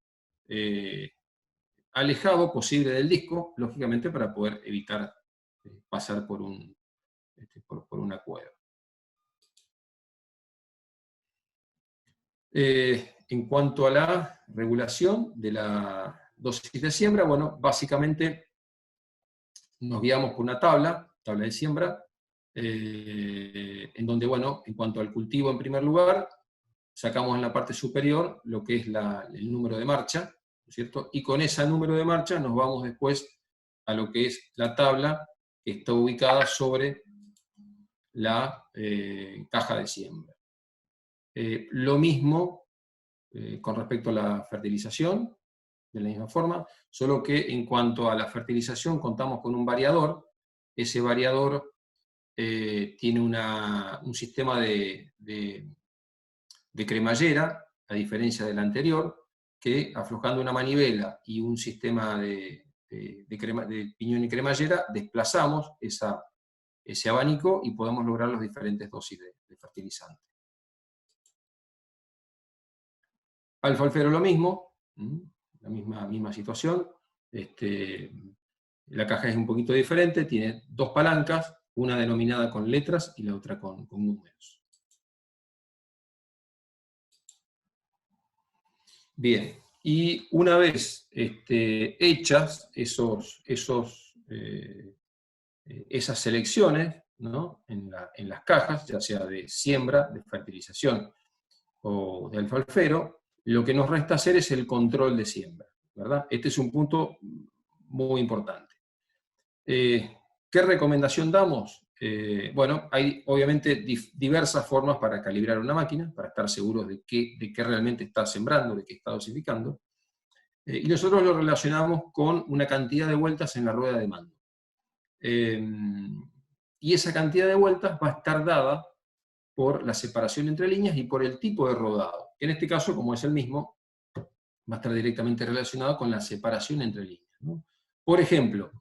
alejado posible del disco, lógicamente para poder evitar pasar por una cueva. En cuanto a la regulación de la dosis de siembra, bueno, básicamente nos guiamos por una tabla de siembra, en donde, bueno, en cuanto al cultivo en primer lugar, sacamos en la parte superior lo que es el número de marcha, ¿no es cierto? Y con ese número de marcha nos vamos después a lo que es la tabla que está ubicada sobre la caja de siembra. Lo mismo con respecto a la fertilización, de la misma forma, solo que en cuanto a la fertilización contamos con un variador. Ese variador tiene un sistema de cremallera, a diferencia del anterior, que aflojando una manivela y un sistema de piñón y cremallera, desplazamos ese abanico y podemos lograr las diferentes dosis de fertilizante. Alfalfero lo mismo, la misma situación. La caja es un poquito diferente, tiene dos palancas, una denominada con letras y la otra con números. Bien, y una vez hechas esas selecciones, ¿no?, en las cajas, ya sea de siembra, de fertilización o de alfalfero, lo que nos resta hacer es el control de siembra, ¿verdad? Este es un punto muy importante. ¿Qué recomendación damos? Bueno, hay obviamente diversas formas para calibrar una máquina, para estar seguros de qué realmente está sembrando, de qué está dosificando. Y nosotros lo relacionamos con una cantidad de vueltas en la rueda de mando. Y esa cantidad de vueltas va a estar dada por la separación entre líneas y por el tipo de rodado. En este caso, como es el mismo, va a estar directamente relacionado con la separación entre líneas, ¿no? Por ejemplo,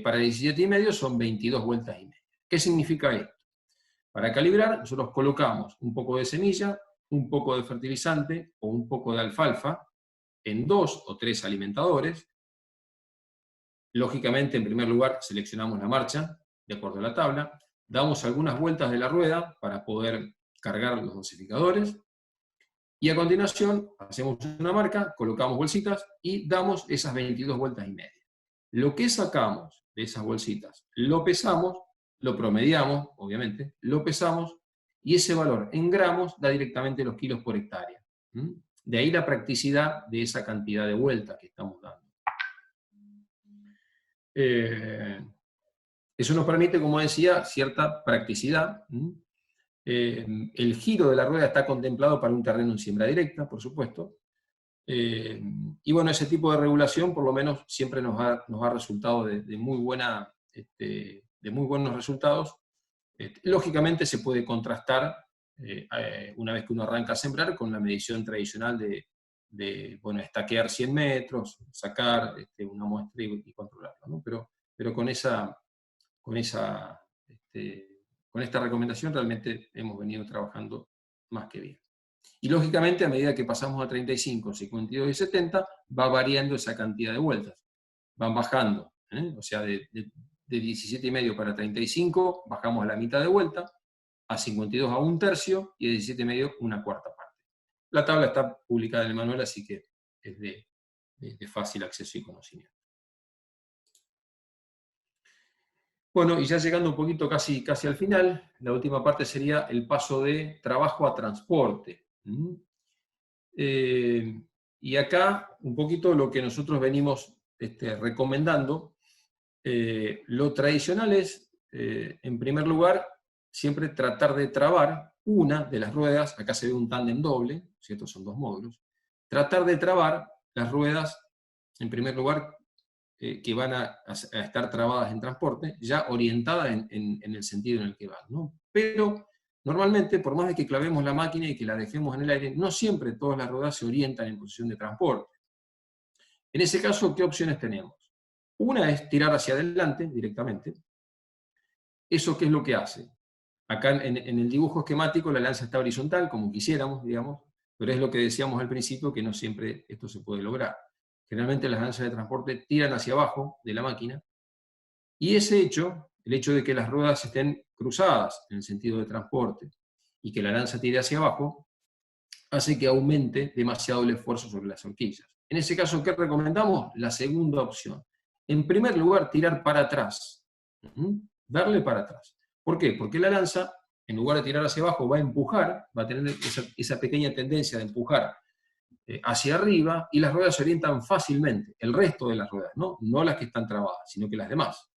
para 17,5 son 22 vueltas y media. ¿Qué significa esto? Para calibrar, nosotros colocamos un poco de semilla, un poco de fertilizante o un poco de alfalfa en 2 o 3 alimentadores. Lógicamente, en primer lugar, seleccionamos la marcha, de acuerdo a la tabla, damos algunas vueltas de la rueda para poder cargar los dosificadores, y a continuación hacemos una marca, colocamos bolsitas y damos esas 22 vueltas y media. Lo que sacamos de esas bolsitas lo pesamos, lo promediamos, obviamente, lo pesamos, y ese valor en gramos da directamente los kilos por hectárea. De ahí la practicidad de esa cantidad de vueltas que estamos dando. Eso nos permite, como decía, cierta practicidad. El giro de la rueda está contemplado para un terreno en siembra directa, por supuesto. Y bueno, ese tipo de regulación por lo menos siempre nos ha resultado de muy buenos resultados. Lógicamente se puede contrastar, una vez que uno arranca a sembrar, con la medición tradicional de estaquear 100 metros, sacar una muestra y controlarla, ¿no? Pero con esta recomendación realmente hemos venido trabajando más que bien. Y lógicamente, a medida que pasamos a 35, 52 y 70, va variando esa cantidad de vueltas. Van bajando, o sea, de 17,5 para 35, bajamos a la mitad de vuelta, a 52 a 1/3, y de 17,5 una cuarta parte. La tabla está publicada en el manual, así que es de fácil acceso y conocimiento. Bueno, y ya llegando un poquito casi al final, la última parte sería el paso de trabajo a transporte. Y acá, un poquito lo que nosotros venimos recomendando. Lo tradicional es, en primer lugar, siempre tratar de trabar una de las ruedas. Acá se ve un tándem doble, ¿cierto? Son 2 módulos. Tratar de trabar las ruedas, en primer lugar, que van a estar trabadas en transporte, ya orientadas en el sentido en el que van, ¿no? Pero normalmente, por más de que clavemos la máquina y que la dejemos en el aire, no siempre todas las ruedas se orientan en posición de transporte. En ese caso, ¿qué opciones tenemos? Una es tirar hacia adelante directamente. ¿Eso qué es lo que hace? Acá en el dibujo esquemático la lanza está horizontal, como quisiéramos, digamos, pero es lo que decíamos al principio, que no siempre esto se puede lograr. generalmente las lanzas de transporte tiran hacia abajo de la máquina, y ese hecho, el hecho de que las ruedas estén cruzadas en el sentido de transporte, y que la lanza tire hacia abajo, hace que aumente demasiado el esfuerzo sobre las horquillas. En ese caso, ¿qué recomendamos? La segunda opción. En primer lugar, tirar para atrás. Darle para atrás. ¿Por qué? Porque la lanza, en lugar de tirar hacia abajo, va a empujar, va a tener esa pequeña tendencia de empujar hacia arriba, y las ruedas se orientan fácilmente. El resto de las ruedas, no las que están trabadas, sino que las demás.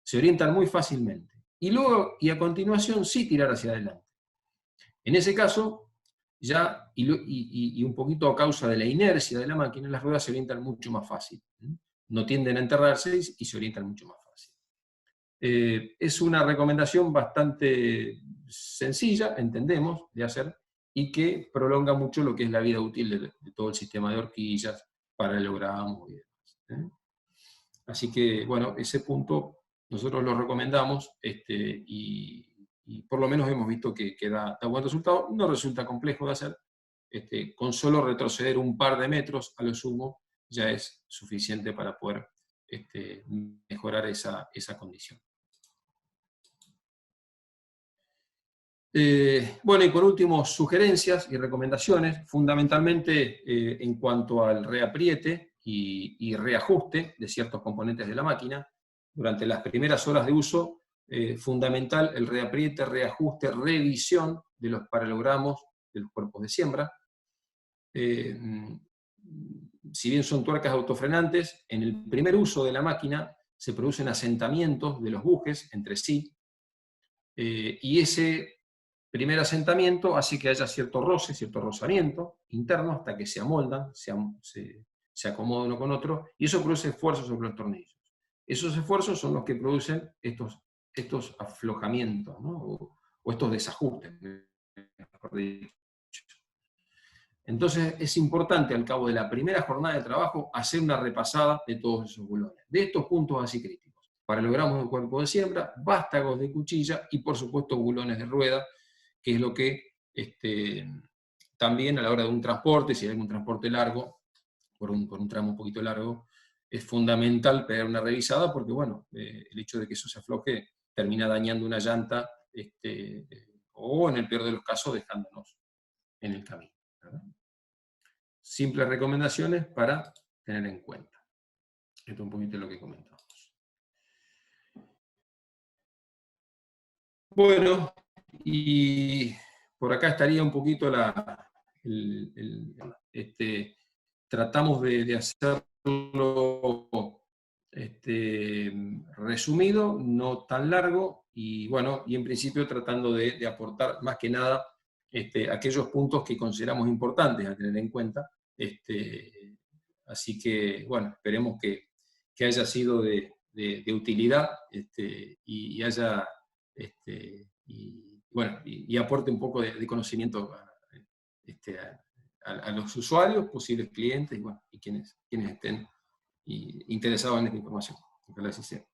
Se orientan muy fácilmente. Y luego, y a continuación, sí tirar hacia adelante. En ese caso, ya, y un poquito a causa de la inercia de la máquina, las ruedas se orientan mucho más fácil. No tienden a enterrarse y se orientan mucho más fácil. Es una recomendación bastante sencilla, entendemos, de hacer, y que prolonga mucho lo que es la vida útil de todo el sistema de horquillas, paralelogramos y demás. Así que, bueno, ese punto nosotros lo recomendamos, y por lo menos hemos visto que da buen resultado. No resulta complejo de hacer, con solo retroceder un par de metros a lo sumo ya es suficiente para poder mejorar esa condición. Bueno, y por último, sugerencias y recomendaciones, fundamentalmente en cuanto al reapriete y reajuste de ciertos componentes de la máquina. Durante las primeras horas de uso, fundamental el reapriete, reajuste, revisión de los paralelogramos de los cuerpos de siembra. Si bien son tuercas autofrenantes, en el primer uso de la máquina se producen asentamientos de los bujes entre sí, y ese primer asentamiento hace que haya cierto roce, cierto rozamiento interno, hasta que se amoldan, se acomodan uno con otro, y eso produce esfuerzos sobre los tornillos. Esos esfuerzos son los que producen estos aflojamientos, ¿no? o estos desajustes, mejor dicho. Entonces es importante al cabo de la primera jornada de trabajo hacer una repasada de todos esos bulones, de estos puntos así críticos. Paralelogramos de cuerpo de siembra, vástagos de cuchilla y por supuesto bulones de rueda, que es lo que también a la hora de un transporte, si hay un transporte largo, por un tramo un poquito largo, es fundamental pegar una revisada porque, bueno, el hecho de que eso se afloje termina dañando una llanta, o en el peor de los casos dejándonos en el camino, ¿verdad? Simples recomendaciones para tener en cuenta. Esto es un poquito lo que comentamos. Bueno, y por acá estaría un poquito tratamos de hacerlo resumido, no tan largo, y bueno, y en principio tratando de aportar más que nada aquellos puntos que consideramos importantes a tener en cuenta. Así que, bueno, esperemos que haya sido de utilidad, y haya y aporte un poco de conocimiento a los usuarios, posibles clientes, y quienes estén interesados en esta información. Ojalá así sea.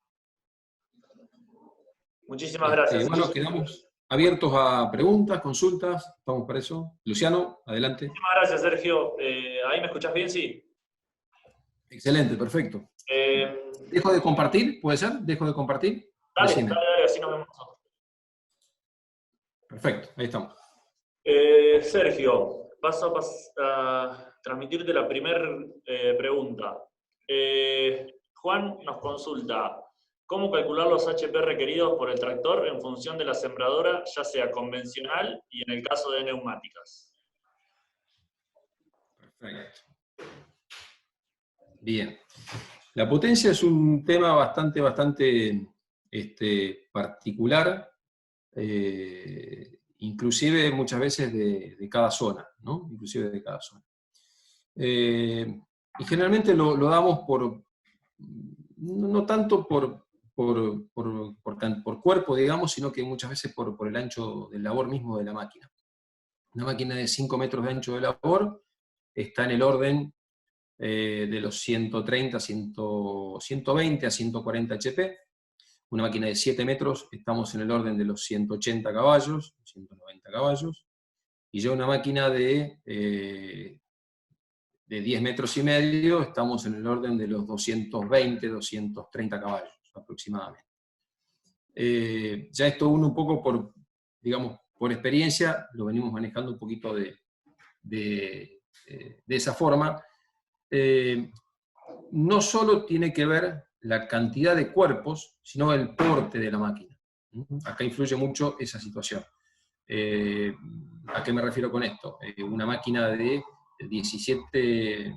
Muchísimas gracias. Bueno, quedamos abiertos a preguntas, consultas, estamos para eso. Luciano, adelante. Muchísimas gracias, Sergio. ¿Ahí me escuchás bien? Sí. Excelente, perfecto. ¿Dejo de compartir? ¿Puede ser? ¿Dejo de compartir? Dale, así nos vemos nosotros. Perfecto, ahí estamos. Sergio, paso a transmitirte la primera pregunta. Juan nos consulta, ¿cómo calcular los HP requeridos por el tractor en función de la sembradora, ya sea convencional y en el caso de neumáticas? Perfecto. Bien. La potencia es un tema bastante particular, inclusive muchas veces de cada zona, ¿no? Inclusive de cada zona. Y generalmente lo damos no tanto por cuerpo, digamos, sino que muchas veces por el ancho del labor mismo de la máquina. Una máquina de 5 metros de ancho de labor está en el orden de los 130, 120 a 140 HP. Una máquina de 7 metros estamos en el orden de los 180 caballos, 190 caballos. Y ya una máquina de de 10 metros y medio, estamos en el orden de los 220, 230 caballos aproximadamente. Ya esto uno un poco por, digamos, por experiencia, lo venimos manejando un poquito de esa forma. No solo tiene que ver la cantidad de cuerpos, sino el porte de la máquina. Acá influye mucho esa situación. ¿A qué me refiero con esto? Una máquina de 17,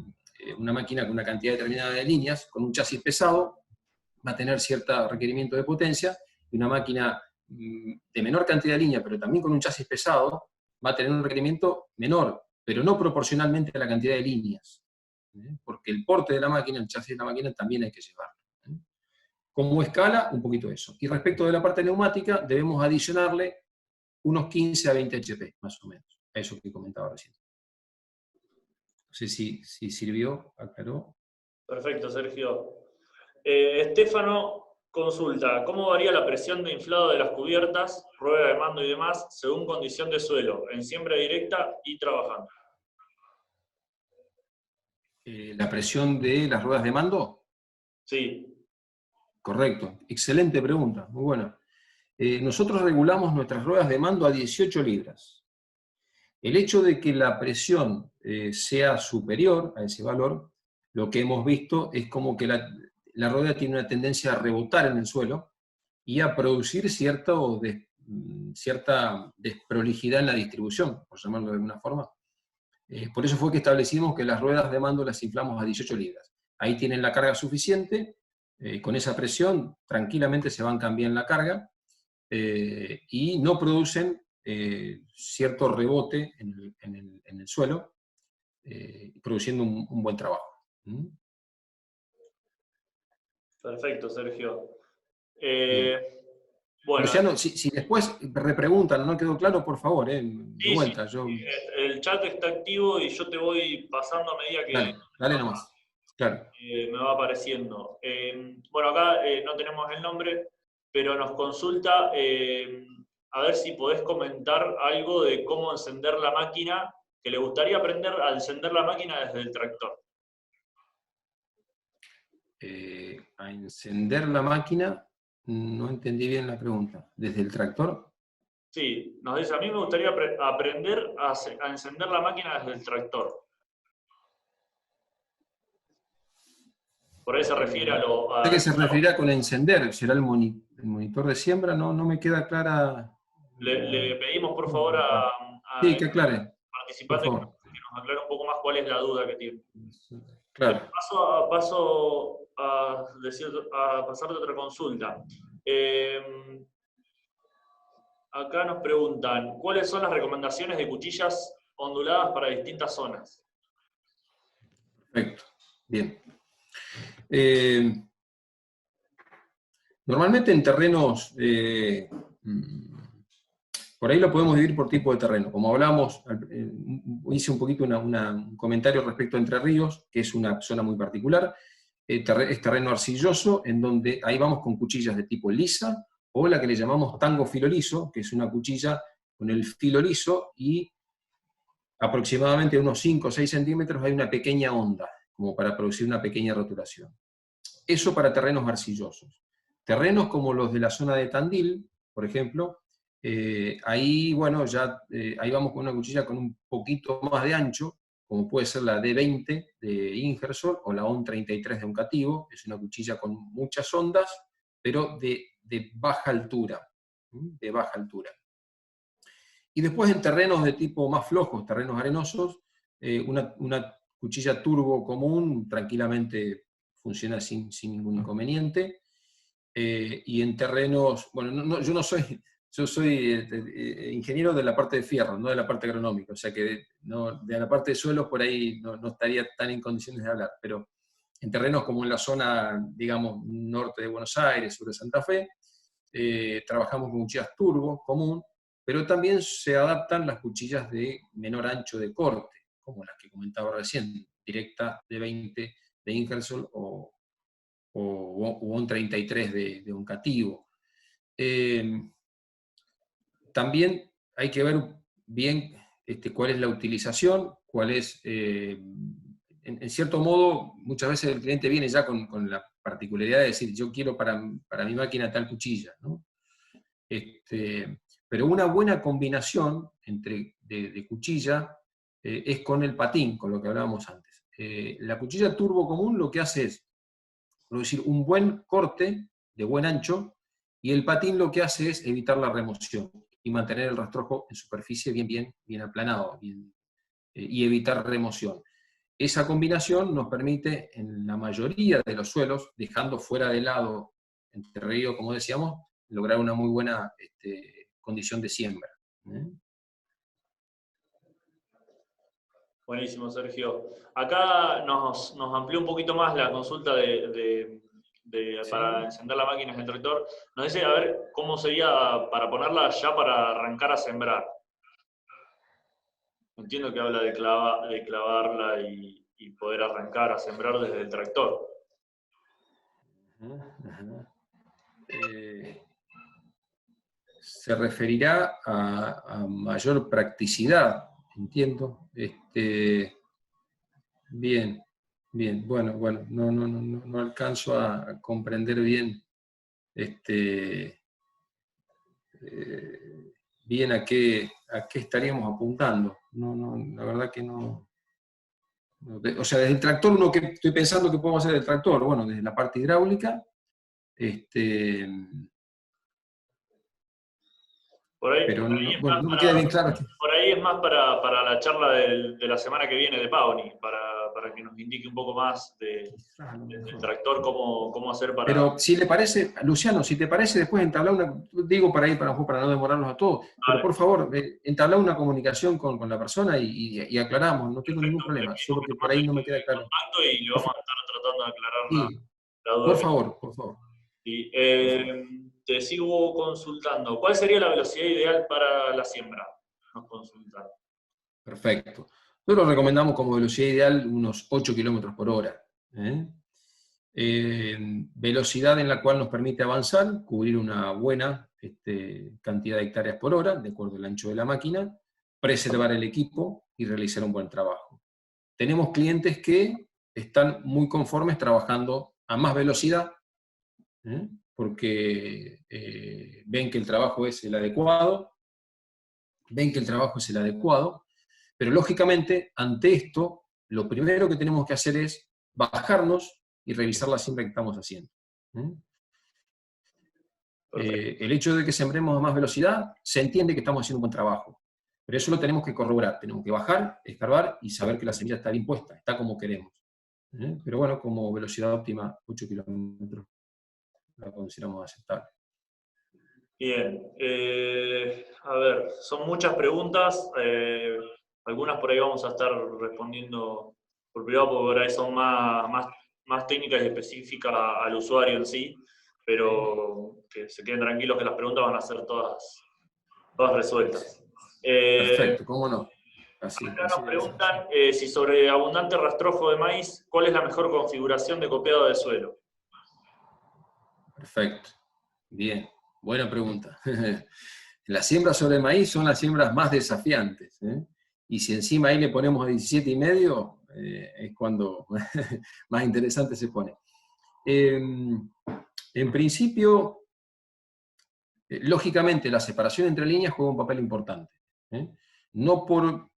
una máquina con una cantidad determinada de líneas, con un chasis pesado, va a tener cierto requerimiento de potencia, y una máquina de menor cantidad de líneas, pero también con un chasis pesado, va a tener un requerimiento menor, pero no proporcionalmente a la cantidad de líneas. Porque el porte de la máquina, el chasis de la máquina, también hay que llevarlo. Como escala, un poquito eso. Y respecto de la parte neumática, debemos adicionarle unos 15 a 20 HP, más o menos, a eso que comentaba recién. No sé si sirvió, aclaró. Perfecto, Sergio. Estefano consulta, ¿cómo varía la presión de inflado de las cubiertas, rueda de mando y demás, según condición de suelo, en siembra directa y trabajando? ¿La presión de las ruedas de mando? Sí. Correcto, excelente pregunta, muy buena. Nosotros regulamos nuestras ruedas de mando a 18 libras. El hecho de que la presión sea superior a ese valor, lo que hemos visto es como que la rueda tiene una tendencia a rebotar en el suelo y a producir cierta desprolijidad en la distribución, por llamarlo de alguna forma. Por eso fue que establecimos que las ruedas de mando las inflamos a 18 libras. Ahí tienen la carga suficiente, con esa presión tranquilamente se bancan bien la carga, y no producen cierto rebote en el suelo, produciendo un buen trabajo. Perfecto, Sergio. Bueno, Luciano, si después repreguntan, no quedó claro, por favor, de sí, vuelta. Yo... el chat está activo y yo te voy pasando a medida que Dale nomás. Claro. me va apareciendo. Bueno, acá no tenemos el nombre, pero nos consulta a ver si podés comentar algo de cómo encender la máquina, que le gustaría aprender a encender la máquina desde el tractor. A encender la máquina, no entendí bien la pregunta. ¿Desde el tractor? Sí, nos dice, a mí me gustaría aprender a encender la máquina desde el tractor. Por ahí se refiere a lo... ¿A qué se referirá con encender? ¿Será el monitor de siembra? No me queda clara. Le pedimos por favor Sí, a que aclare, por participante que favor. nos aclare un poco más cuál es la duda que tiene. Claro. Paso a pasarte otra consulta. Acá nos preguntan, ¿cuáles son las recomendaciones de cuchillas onduladas para distintas zonas? Perfecto. Bien. Normalmente en terrenos, por ahí lo podemos dividir por tipo de terreno. Como hablamos, hice un poquito un comentario respecto a Entre Ríos, que es una zona muy particular. Es terreno arcilloso, en donde ahí vamos con cuchillas de tipo lisa, o la que le llamamos tango filo liso, que es una cuchilla con el filo liso y aproximadamente unos 5 o 6 centímetros hay una pequeña onda, como para producir una pequeña rotulación. Eso para terrenos arcillosos. Terrenos como los de la zona de Tandil, por ejemplo, ahí, bueno, ya ahí vamos con una cuchilla con un poquito más de ancho, como puede ser la D20 de Ingersoll o la ON33 de Oncativo. Es una cuchilla con muchas ondas, pero de baja altura, de baja altura. Y después en terrenos de tipo más flojos, terrenos arenosos, una cuchilla turbo común tranquilamente funciona sin ningún inconveniente. Y en terrenos, bueno, yo soy ingeniero de la parte de fierro, no de la parte agronómica, o sea que de la parte de suelos por ahí no estaría tan en condiciones de hablar, pero en terrenos como en la zona, digamos, norte de Buenos Aires, sur de Santa Fe, trabajamos con cuchillas turbo común, pero también se adaptan las cuchillas de menor ancho de corte, como las que comentaba recién, directa de 20 de Ingersoll o un 33 de Oncativo. También hay que ver bien cuál es la utilización, cuál es en cierto modo, muchas veces el cliente viene ya con la particularidad de decir, yo quiero para mi máquina tal cuchilla, ¿no? Pero una buena combinación de cuchilla es con el patín, con lo que hablábamos antes. La cuchilla turbo común lo que hace es, por decir, un buen corte de buen ancho, y el patín lo que hace es evitar la remoción y mantener el rastrojo en superficie bien aplanado, y evitar remoción. Esa combinación nos permite, en la mayoría de los suelos, dejando fuera de lado el terreno, como decíamos, lograr una muy buena condición de siembra. Buenísimo, Sergio. Acá nos amplió un poquito más la consulta para encender la máquina del tractor. Nos dice, a ver, cómo sería para ponerla ya para arrancar a sembrar. Entiendo que habla de clavarla y poder arrancar a sembrar desde el tractor. Se referirá a mayor practicidad, entiendo. Bien, bueno, no alcanzo a comprender bien bien a qué estaríamos apuntando. La verdad que no. O sea, desde el tractor, uno que estoy pensando que podemos hacer del tractor, bueno, desde la parte hidráulica, pero no me queda bien claro. Por ahí es más para la charla de la semana que viene de Pauni, para que nos indique un poco más del tractor, cómo hacer para... Pero si le parece, Luciano, si te parece, después entablar digo para no demorarnos a todos, pero por favor, entablar una comunicación con la persona y aclaramos, no tengo ningún problema, solo que por ahí no me queda claro. Y le vamos a estar tratando de aclarar la duda. Por favor. Sí, te sigo consultando. ¿Cuál sería la velocidad ideal para la siembra? Nos consultan. Perfecto. Nosotros recomendamos como velocidad ideal unos 8 km por hora. Velocidad en la cual nos permite avanzar, cubrir una buena cantidad de hectáreas por hora, de acuerdo al ancho de la máquina, preservar el equipo y realizar un buen trabajo. Tenemos clientes que están muy conformes trabajando a más velocidad, porque ven que el trabajo es el adecuado, pero lógicamente, ante esto, lo primero que tenemos que hacer es bajarnos y revisar la siembra que estamos haciendo. El hecho de que sembremos a más velocidad, se entiende que estamos haciendo un buen trabajo, pero eso lo tenemos que corroborar, tenemos que bajar, escarbar y saber que la semilla está bien puesta, está como queremos. Pero bueno, como velocidad óptima, 8 kilómetros, la consideramos aceptable. Bien, a ver, son muchas preguntas, algunas por ahí vamos a estar respondiendo por privado, porque por ahí son más técnicas y específicas al usuario en sí, pero que se queden tranquilos que las preguntas van a ser todas resueltas. Perfecto, ¿cómo no? Acá nos preguntan si sobre abundante rastrojo de maíz, ¿cuál es la mejor configuración de copiado de suelo? Perfecto, bien. Buena pregunta. Las siembras sobre maíz son las siembras más desafiantes. Y si encima ahí le ponemos a 17,5, es cuando más interesante se pone. En principio, lógicamente la separación entre líneas juega un papel importante. No por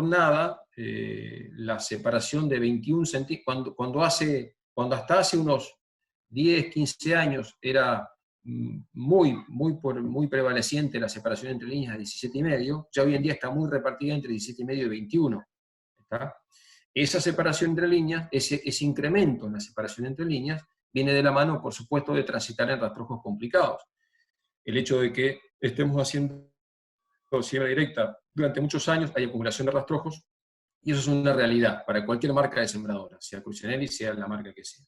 nada la separación de 21 centímetros, cuando hasta hace unos 10, 15 años era muy prevaleciente la separación entre líneas de 17,5, ya hoy en día está muy repartida entre 17,5 y 21. ¿Está? Esa separación entre líneas, ese incremento en la separación entre líneas, viene de la mano, por supuesto, de transitar en rastrojos complicados. El hecho de que estemos haciendo siembra directa durante muchos años, hay acumulación de rastrojos, y eso es una realidad para cualquier marca de sembradora, sea Crucianelli, sea la marca que sea.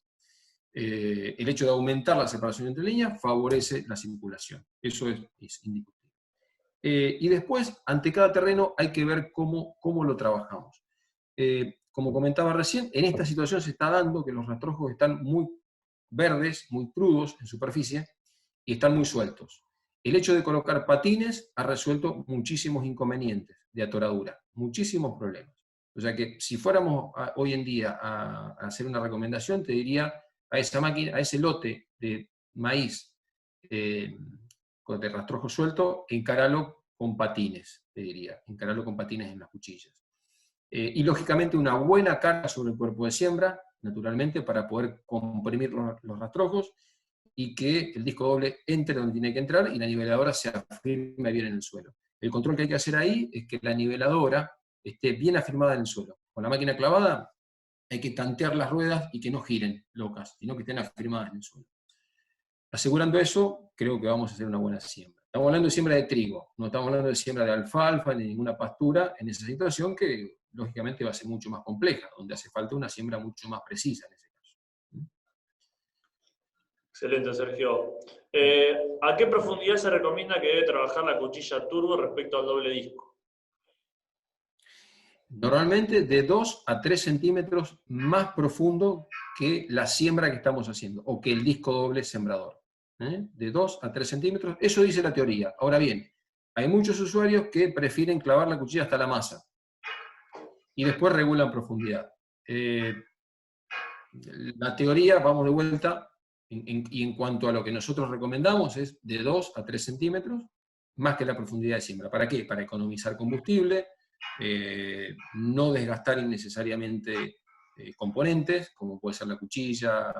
El hecho de aumentar la separación entre líneas favorece la circulación. Eso es indiscutible. Y después, ante cada terreno, hay que ver cómo lo trabajamos. Como comentaba recién, en esta situación se está dando que los rastrojos están muy verdes, muy crudos en superficie, y están muy sueltos. El hecho de colocar patines ha resuelto muchísimos inconvenientes de atoradura, muchísimos problemas. O sea que si fuéramos hoy en día a hacer una recomendación, te diría a esa máquina, a ese lote de maíz de rastrojo suelto, encaralo con patines, te diría, encaralo con patines en las cuchillas. Y lógicamente una buena carga sobre el cuerpo de siembra, naturalmente, para poder comprimir los rastrojos y que el disco doble entre donde tiene que entrar y la niveladora se afirme bien en el suelo. El control que hay que hacer ahí es que la niveladora esté bien afirmada en el suelo. Con la máquina clavada hay que tantear las ruedas y que no giren locas, sino que estén afirmadas en el suelo. Asegurando eso, creo que vamos a hacer una buena siembra. Estamos hablando de siembra de trigo, no estamos hablando de siembra de alfalfa ni ninguna pastura en esa situación que lógicamente va a ser mucho más compleja, donde hace falta una siembra mucho más precisa en ese caso. Excelente, Sergio. ¿A qué profundidad se recomienda que debe trabajar la cuchilla turbo respecto al doble disco? Normalmente de 2 a 3 centímetros más profundo que la siembra que estamos haciendo, o que el disco doble sembrador. De 2 a 3 centímetros, eso dice la teoría. Ahora bien, hay muchos usuarios que prefieren clavar la cuchilla hasta la masa, y después regulan profundidad. La teoría, vamos de vuelta, y en cuanto a lo que nosotros recomendamos, es de 2 a 3 centímetros, más que la profundidad de siembra. ¿Para qué? Para economizar combustible, no desgastar innecesariamente componentes, como puede ser la cuchilla,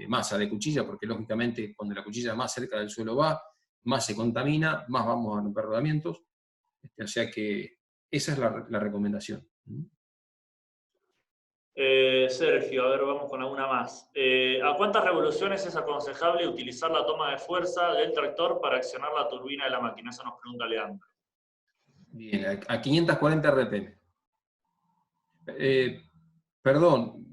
masa de cuchilla, porque lógicamente cuando la cuchilla más cerca del suelo va, más se contamina, más vamos a romper rodamientos. O sea que esa es la recomendación. Sergio, a ver, vamos con alguna más. ¿A cuántas revoluciones es aconsejable utilizar la toma de fuerza del tractor para accionar la turbina de la máquina? Eso nos pregunta Leandro. Bien, a 540 RPM. Perdón,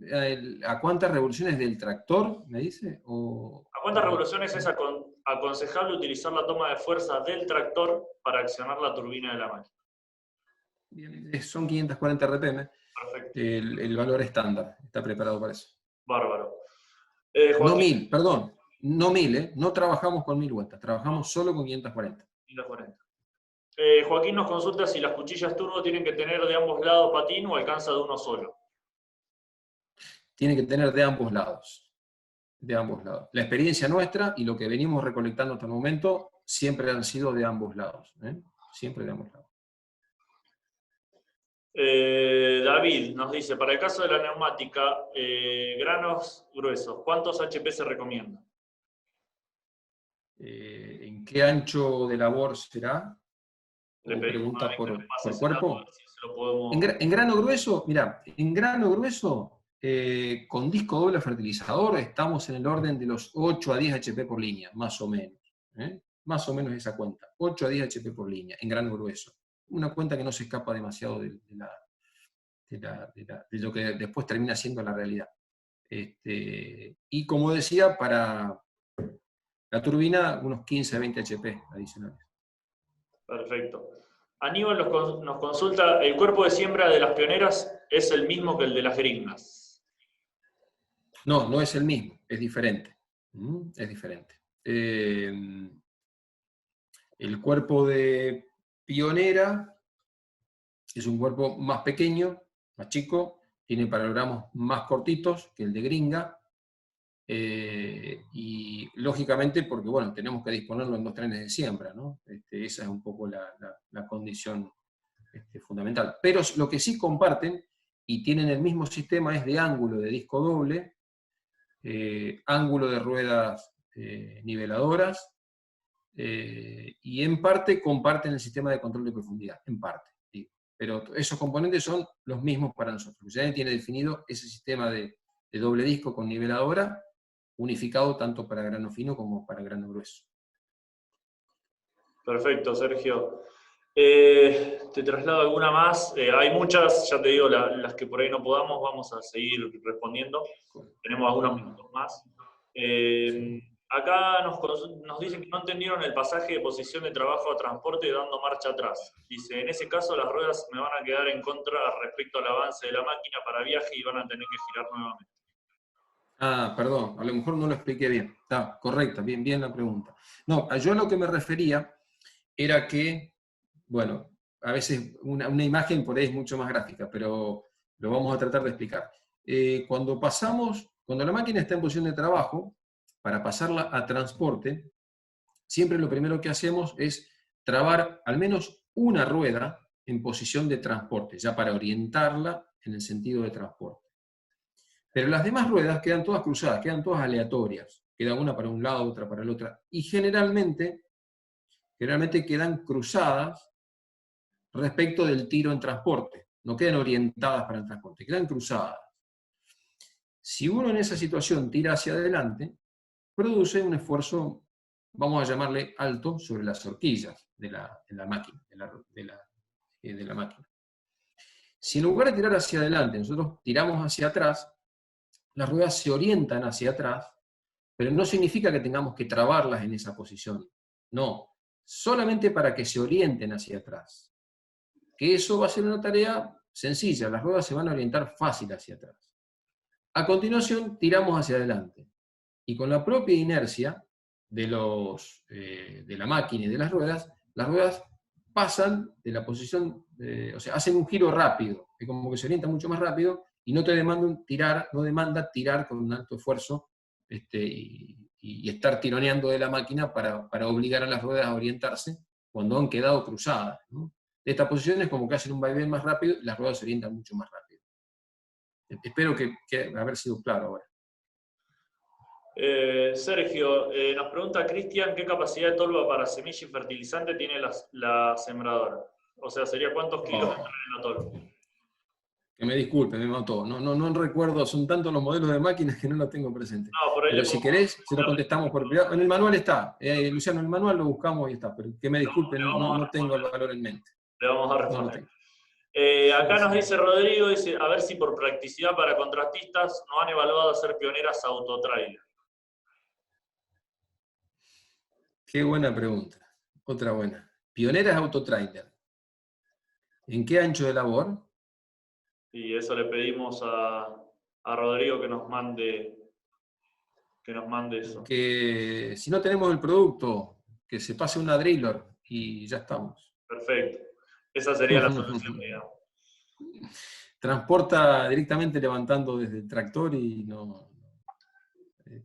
¿a cuántas revoluciones del tractor, me dice? ¿A cuántas revoluciones es aconsejable utilizar la toma de fuerza del tractor para accionar la turbina de la máquina? Bien, son 540 RPM. Perfecto. El valor estándar, está preparado para eso. Bárbaro. No 1000, perdón, no 1000, no trabajamos con 1000 vueltas, trabajamos solo con 540. 540. Joaquín nos consulta si las cuchillas turbo tienen que tener de ambos lados patín o alcanza de uno solo. Tiene que tener de ambos lados. De ambos lados. La experiencia nuestra y lo que venimos recolectando hasta el momento siempre han sido de ambos lados. Siempre de ambos lados. David nos dice, para el caso de la neumática, granos gruesos, ¿cuántos HP se recomienda? ¿En qué ancho de labor será? Le pregunta por cuerpo. Si se lo podemos... en grano grueso, mira, en grano grueso, con disco doble fertilizador estamos en el orden de los 8 a 10 HP por línea, más o menos. Más o menos esa cuenta, 8 a 10 HP por línea, en grano grueso. Una cuenta que no se escapa demasiado de lo que después termina siendo la realidad. Y como decía, para la turbina, unos 15 a 20 HP adicionales. Perfecto. Aníbal nos consulta, ¿el cuerpo de siembra de las pioneras es el mismo que el de las gringas? No, no es el mismo, es diferente. Es diferente. El cuerpo de pionera es un cuerpo más pequeño, más chico, tiene paralogramas más cortitos que el de gringa, y lógicamente porque, bueno, tenemos que disponerlo en 2 trenes de siembra, ¿no? Esa es un poco la condición fundamental. Pero lo que sí comparten, y tienen el mismo sistema, es de ángulo de disco doble, ángulo de ruedas niveladoras, y en parte comparten el sistema de control de profundidad, en parte. Digo. Pero esos componentes son los mismos para nosotros. Ya tiene definido ese sistema de doble disco con niveladora, unificado tanto para grano fino como para grano grueso. Perfecto, Sergio. Te traslado alguna más. Hay muchas, ya te digo, las que por ahí no podamos, vamos a seguir respondiendo. Tenemos algunos minutos más. Acá nos dicen que no entendieron el pasaje de posición de trabajo a transporte dando marcha atrás. Dice, en ese caso las ruedas me van a quedar en contra respecto al avance de la máquina para viaje y van a tener que girar nuevamente. Ah, perdón, a lo mejor no lo expliqué bien. Está correcta, bien la pregunta. No, yo a lo que me refería era que, bueno, a veces una imagen por ahí es mucho más gráfica, pero lo vamos a tratar de explicar. Cuando la máquina está en posición de trabajo, para pasarla a transporte, siempre lo primero que hacemos es trabar al menos una rueda en posición de transporte, ya para orientarla en el sentido de transporte. Pero las demás ruedas quedan todas cruzadas, quedan todas aleatorias. Queda una para un lado, otra para el otro. Y generalmente quedan cruzadas respecto del tiro en transporte. No quedan orientadas para el transporte, quedan cruzadas. Si uno en esa situación tira hacia adelante, produce un esfuerzo, vamos a llamarle alto, sobre las horquillas de la máquina. De la máquina. Si en lugar de tirar hacia adelante, nosotros tiramos hacia atrás, las ruedas se orientan hacia atrás, pero no significa que tengamos que trabarlas en esa posición. No, solamente para que se orienten hacia atrás. Que eso va a ser una tarea sencilla, las ruedas se van a orientar fácil hacia atrás. A continuación, tiramos hacia adelante. Y con la propia inercia de la máquina y de las ruedas pasan de la posición, o sea, hacen un giro rápido, es como que se orientan mucho más rápido y no demanda tirar con un alto esfuerzo y estar tironeando de la máquina para obligar a las ruedas a orientarse cuando han quedado cruzadas, ¿no? Esta posición es como que hacen un vaivén más rápido y las ruedas se orientan mucho más rápido. Espero que haber sido claro ahora. Sergio, nos pregunta Cristian, ¿qué capacidad de tolva para semilla y fertilizante tiene la sembradora? O sea, ¿sería cuántos kilos entran en la tolva? Que me disculpe, me mató. No recuerdo, son tantos los modelos de máquinas que no los tengo presentes. No, por ahí pero si querés, se lo contestamos por privado. En el manual está, Luciano, en el manual lo buscamos y está, pero que me disculpe, no tengo el valor en mente. Le vamos a responder. Acá Sí, nos dice Rodrigo, dice, a ver si por practicidad para contratistas no han evaluado hacer pioneras autotrailer. Qué buena pregunta. Otra buena. Pioneras autotrailer. ¿En qué ancho de labor? Y eso le pedimos a Rodrigo que nos mande eso. Que si no tenemos el producto, que se pase una driller y ya estamos. Perfecto. Esa sería la solución, digamos. Transporta directamente levantando desde el tractor y no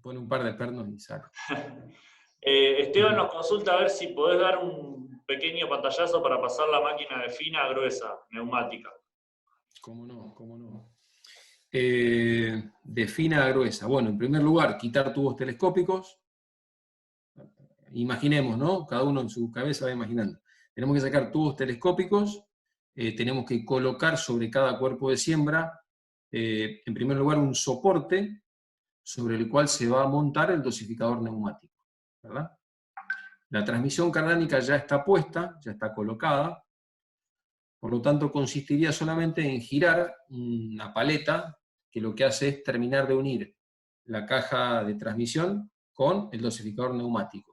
pone un par de pernos y saca. Esteban nos consulta a ver si podés dar un pequeño pantallazo para pasar la máquina de fina a gruesa, neumática. ¿Cómo no? De fina a gruesa. Bueno, en primer lugar, quitar tubos telescópicos. Imaginemos, ¿no? Cada uno en su cabeza va imaginando. Tenemos que sacar tubos telescópicos, tenemos que colocar sobre cada cuerpo de siembra, en primer lugar, un soporte sobre el cual se va a montar el dosificador neumático, ¿verdad? La transmisión cardánica ya está puesta, ya está colocada, por lo tanto consistiría solamente en girar una paleta que lo que hace es terminar de unir la caja de transmisión con el dosificador neumático.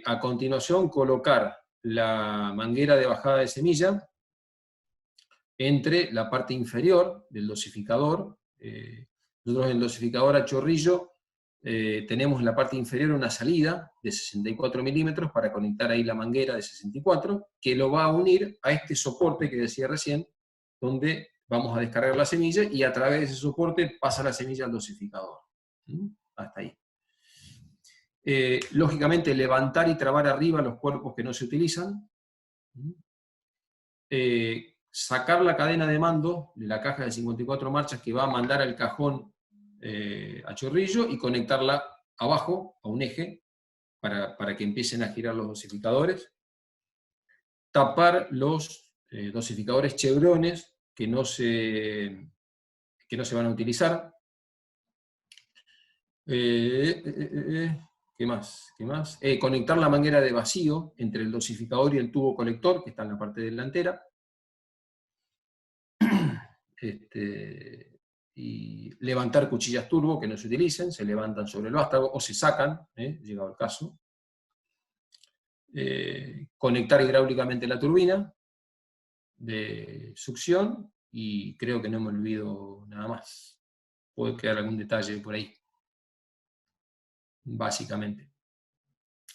A continuación, colocar la manguera de bajada de semilla entre la parte inferior del dosificador. Nosotros en el dosificador a chorrillo tenemos en la parte inferior una salida de 64 milímetros para conectar ahí la manguera de 64, que lo va a unir a este soporte que decía recién, donde vamos a descargar la semilla y a través de ese soporte pasa la semilla al dosificador. Hasta ahí. Lógicamente, levantar y trabar arriba los cuerpos que no se utilizan. Sacar la cadena de mando de la caja de 54 marchas que va a mandar al cajón a chorrillo y conectarla abajo a un eje para que empiecen a girar los dosificadores. Tapar los dosificadores chevrones que no se van a utilizar. ¿Qué más? Conectar la manguera de vacío entre el dosificador y el tubo colector, que está en la parte delantera. Y levantar cuchillas turbo que no se utilicen, se levantan sobre el vástago o se sacan, llegado el caso. Conectar hidráulicamente la turbina de succión y creo que no me olvido nada más. Puede quedar algún detalle por ahí. Básicamente.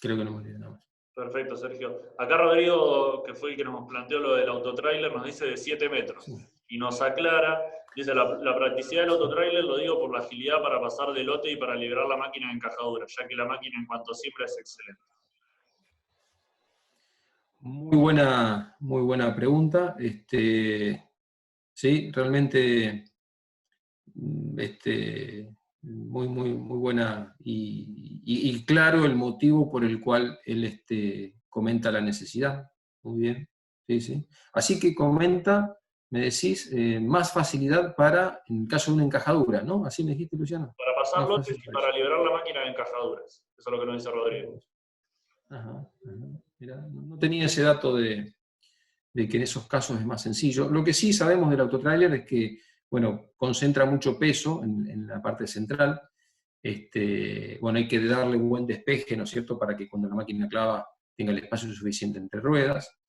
Creo que no me olvido nada más. Perfecto, Sergio. Acá Rodrigo, que fue el que nos planteó lo del autotrailer, nos dice de 7 metros. Sí. y nos aclara, dice, la practicidad del autotrailer lo digo por la agilidad para pasar de lote y para liberar la máquina de encajadura, ya que la máquina en cuanto siembra es excelente. Muy buena pregunta. Sí, realmente muy buena y claro el motivo por el cual él comenta la necesidad. Muy bien. Sí, sí. Así que comenta, me decís, más facilidad para, en el caso de una encajadura, ¿no? Así me dijiste, Luciano. Para pasar Más lotes fácil y para liberar la máquina de encajaduras. Eso es lo que nos dice Rodrigo. Ajá. Mirá, no tenía ese dato de que en esos casos es más sencillo. Lo que sí sabemos del autotrailer es que, bueno, concentra mucho peso en la parte central. Bueno, hay que darle un buen despeje, ¿no es cierto?, para que cuando la máquina clava tenga el espacio suficiente entre ruedas.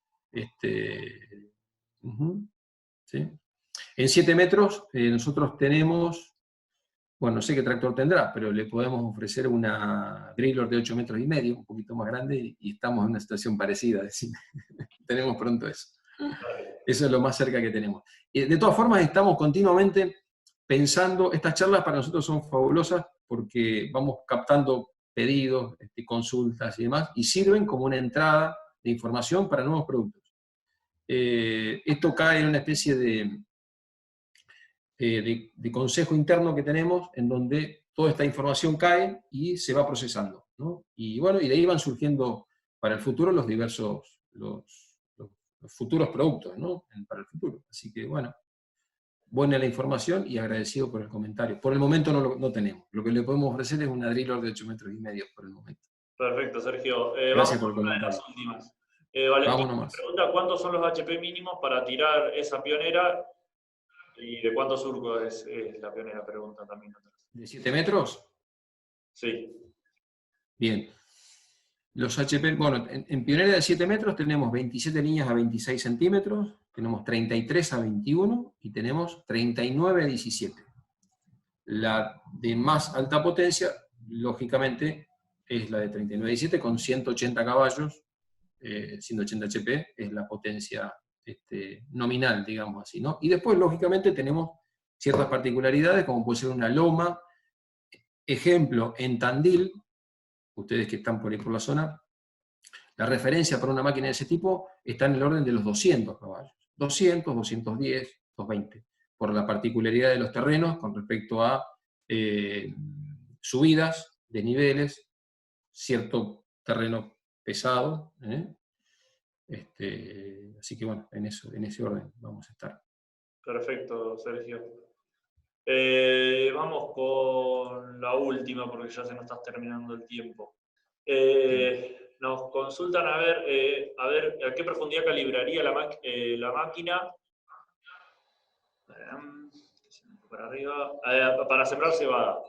¿Sí? En 7 metros nosotros tenemos, bueno, no sé qué tractor tendrá, pero le podemos ofrecer una driller de 8 metros y medio, un poquito más grande, y estamos en una situación parecida. Es decir, tenemos pronto eso. Eso es lo más cerca que tenemos. De todas formas, estamos continuamente pensando, estas charlas para nosotros son fabulosas porque vamos captando pedidos, consultas y demás, y sirven como una entrada de información para nuevos productos. Esto cae en una especie de consejo interno que tenemos, en donde toda esta información cae y se va procesando, ¿no? Y bueno, y de ahí van surgiendo para el futuro los diversos, los futuros productos, ¿no? Para el futuro. Así que bueno, buena la información y agradecido por el comentario. Por el momento no tenemos. Lo que le podemos ofrecer es una driller de 8 metros y medio por el momento. Perfecto, Sergio. Gracias Vamos por con el una de comentario. las últimas. Valentín Vamos nomás. pregunta cuántos son los HP mínimos para tirar esa pionera y de cuánto surco es la pionera, pregunta también. ¿De 7 metros? Sí. Bien. Los HP, bueno, en pionera de 7 metros tenemos 27 líneas a 26 centímetros, tenemos 33 a 21 y tenemos 39 a 17. La de más alta potencia, lógicamente, es la de 39 a 17 con 180 caballos, 180 HP es la potencia nominal, digamos así, ¿no? Y después, lógicamente, tenemos ciertas particularidades, como puede ser una loma. Ejemplo, en Tandil, ustedes que están por ahí por la zona, la referencia para una máquina de ese tipo está en el orden de los 200 caballos. 200, 210, 220, por la particularidad de los terrenos con respecto a subidas de niveles, cierto terreno pesado. Así que bueno, en ese orden vamos a estar. Perfecto, Sergio. Vamos con la última, porque ya se nos está terminando el tiempo. Nos consultan a ver a qué profundidad calibraría la máquina para arriba, para sembrar cebada.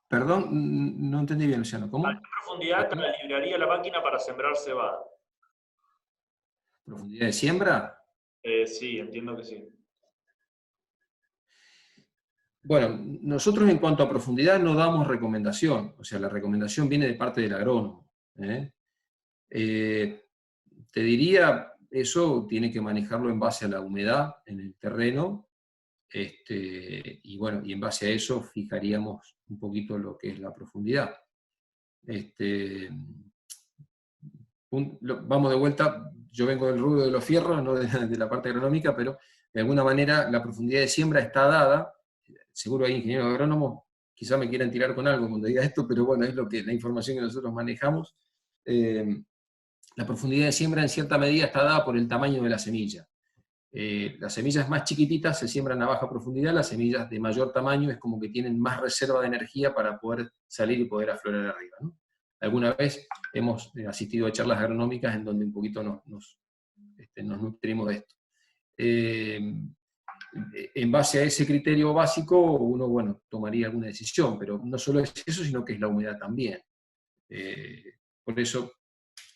Perdón, no entendí bien, Luciano. ¿Cómo? ¿A qué profundidad calibraría la máquina para sembrar cebada? ¿Profundidad de siembra? Sí, entiendo que sí. Bueno, nosotros en cuanto a profundidad no damos recomendación, o sea, la recomendación viene de parte del agrónomo. Te diría, eso tiene que manejarlo en base a la humedad en el terreno, y bueno, y en base a eso fijaríamos un poquito lo que es la profundidad. Vamos de vuelta, yo vengo del rubro de los fierros, no de la parte agronómica, pero de alguna manera la profundidad de siembra está dada. Seguro hay ingenieros agrónomos, quizá me quieran tirar con algo cuando diga esto, pero bueno, es la información que nosotros manejamos. La profundidad de siembra en cierta medida está dada por el tamaño de la semilla. Las semillas más chiquititas se siembran a baja profundidad, las semillas de mayor tamaño es como que tienen más reserva de energía para poder salir y poder aflorar arriba, ¿no? Alguna vez hemos asistido a charlas agronómicas en donde un poquito nos nutrimos de esto. En base a ese criterio básico, uno, bueno, tomaría alguna decisión, pero no solo es eso, sino que es la humedad también. Por eso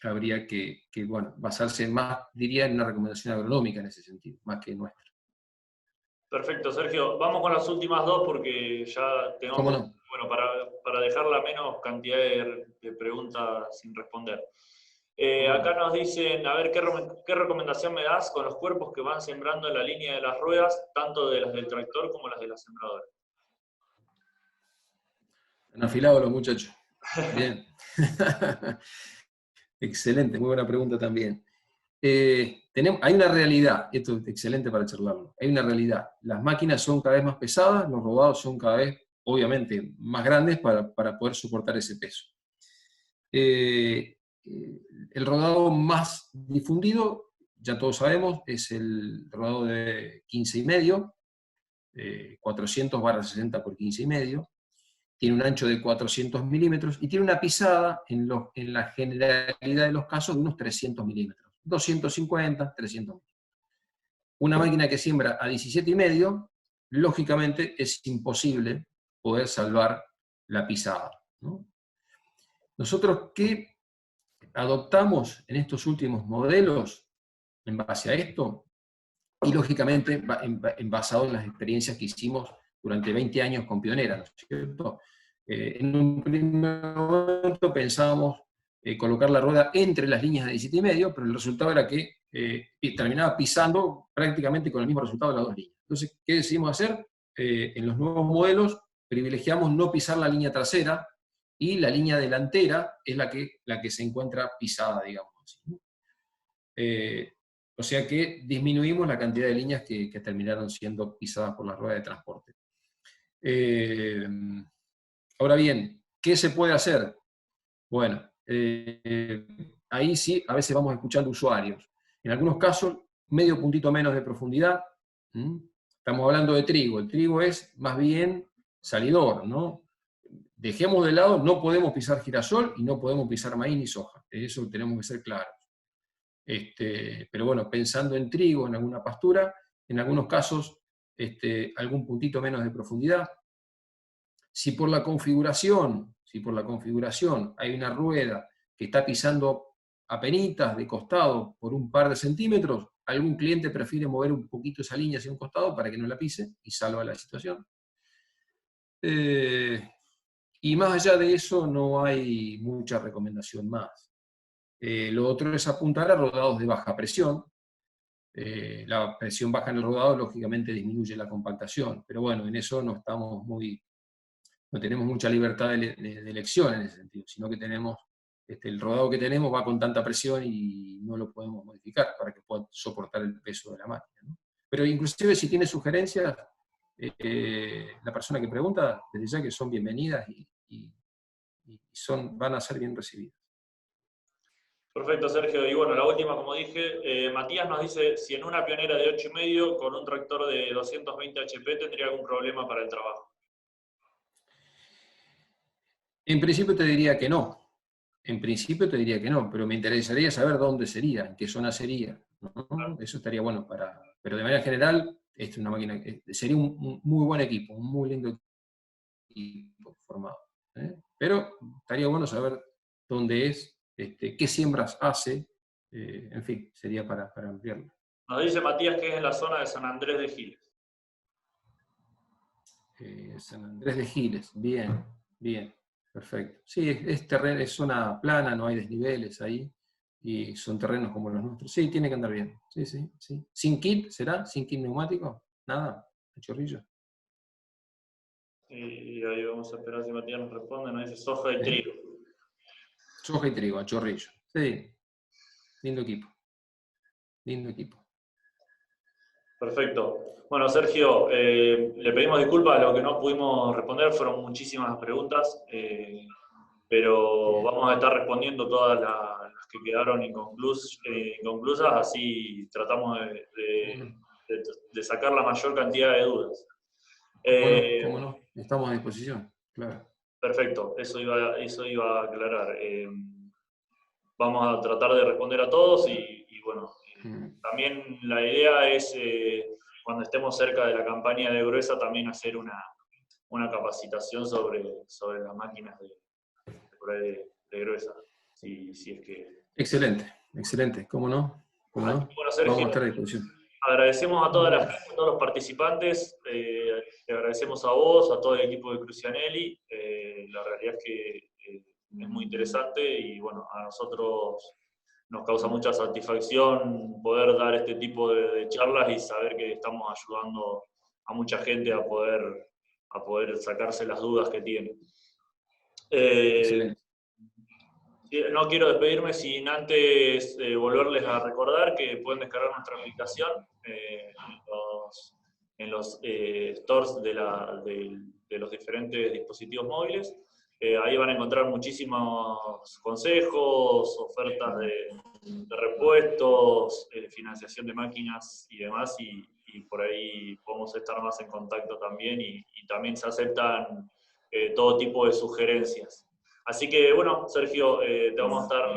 habría que bueno, basarse más, diría, en una recomendación agronómica en ese sentido, más que nuestra. Perfecto, Sergio. Vamos con las últimas dos porque ya tenemos, ¿Cómo no? bueno, para dejar la menos cantidad de preguntas sin responder. Acá nos dicen, a ver, ¿qué recomendación me das con los cuerpos que van sembrando en la línea de las ruedas, tanto de las del tractor como las de la sembradora? Han afilado los muchachos. Bien. Excelente, muy buena pregunta también. Hay una realidad, esto es excelente para charlarlo, hay una realidad. Las máquinas son cada vez más pesadas, los rodados son cada vez, obviamente, más grandes para poder soportar ese peso. El rodado más difundido, ya todos sabemos, es el rodado de 15,5, 400/60 por 15,5. Tiene un ancho de 400 milímetros y tiene una pisada, en la generalidad de los casos, de unos 300 milímetros. 250, 300 milímetros. Una máquina que siembra a 17,5, lógicamente es imposible poder salvar la pisada, ¿no? Nosotros, ¿qué adoptamos en estos últimos modelos en base a esto? Y lógicamente basado en las experiencias que hicimos durante 20 años con Pionera, ¿no es cierto? En un primer momento pensábamos colocar la rueda entre las líneas de 17,5, pero el resultado era que terminaba pisando prácticamente con el mismo resultado de las dos líneas. Entonces, ¿qué decidimos hacer? En los nuevos modelos privilegiamos no pisar la línea trasera, y la línea delantera es la que se encuentra pisada, digamos así, ¿no? O sea que disminuimos la cantidad de líneas que terminaron siendo pisadas por la rueda de transporte. Ahora bien, ¿qué se puede hacer? Bueno, ahí sí, a veces vamos escuchando usuarios. En algunos casos, medio puntito menos de profundidad. Estamos hablando de trigo. El trigo es más bien salidor, ¿no? Dejemos de lado, no podemos pisar girasol y no podemos pisar maíz ni soja. De eso tenemos que ser claros. Pero bueno, pensando en trigo, en alguna pastura, en algunos casos, algún puntito menos de profundidad. Si por la configuración hay una rueda que está pisando apenitas de costado por un par de centímetros, algún cliente prefiere mover un poquito esa línea hacia un costado para que no la pise y salva la situación. Y más allá de eso no hay mucha recomendación más. Lo otro es apuntar a rodados de baja presión. La presión baja en el rodado lógicamente disminuye la compactación, pero bueno, en eso no tenemos mucha libertad de elección en ese sentido, sino que tenemos, el rodado que tenemos va con tanta presión y no lo podemos modificar para que pueda soportar el peso de la máquina, ¿no? Pero inclusive si tiene sugerencias, la persona que pregunta, desde ya que son bienvenidas y van a ser bien recibidas. Perfecto, Sergio. Y bueno, la última, como dije, Matías nos dice, si en una Pionera de 8,5 con un tractor de 220 HP tendría algún problema para el trabajo. En principio te diría que no. Pero me interesaría saber dónde sería, en qué zona sería, ¿no? Eso estaría bueno pero de manera general, es una máquina, sería un muy buen equipo, un muy lindo equipo formado, ¿eh? Pero estaría bueno saber dónde es, qué siembras hace, en fin, sería para ampliarlo. Nos dice Matías que es en la zona de San Andrés de Giles. San Andrés de Giles, bien, bien, perfecto. Sí, es zona plana, no hay desniveles ahí, y son terrenos como los nuestros. Sí, tiene que andar bien. Sí, sí, sí. ¿Sin kit será? ¿Sin kit neumático? Nada, a chorrillo. Y ahí vamos a esperar si Matías nos responde. Nos dice soja y trigo. Soja y trigo, a chorrillo. Sí, lindo equipo. Lindo equipo. Perfecto. Bueno, Sergio, le pedimos disculpas a lo que no pudimos responder, fueron muchísimas preguntas, pero vamos a estar respondiendo todas las que quedaron inconclusas, así tratamos de sacar la mayor cantidad de dudas. ¿Cómo no? Estamos a disposición, claro. Perfecto, eso iba a aclarar. Vamos a tratar de responder a todos y bueno, también la idea es, cuando estemos cerca de la campaña de Gruesa, también hacer una capacitación sobre las máquinas de Gruesa, si es que... Excelente, excelente, ¿cómo no? Bueno, Sergio, vamos a estar a disposición. Agradecemos a toda la gente, a todos los participantes, te agradecemos a vos, a todo el equipo de Crucianelli, la realidad es que es muy interesante y bueno, a nosotros nos causa mucha satisfacción poder dar este tipo de charlas y saber que estamos ayudando a mucha gente a poder sacarse las dudas que tiene. Excelente. No quiero despedirme sin antes volverles a recordar que pueden descargar nuestra aplicación en los stores de los diferentes dispositivos móviles. Ahí van a encontrar muchísimos consejos, ofertas de repuestos, financiación de máquinas y demás, y por ahí podemos estar más en contacto también, y también se aceptan todo tipo de sugerencias. Así que, bueno, Sergio, te vamos a estar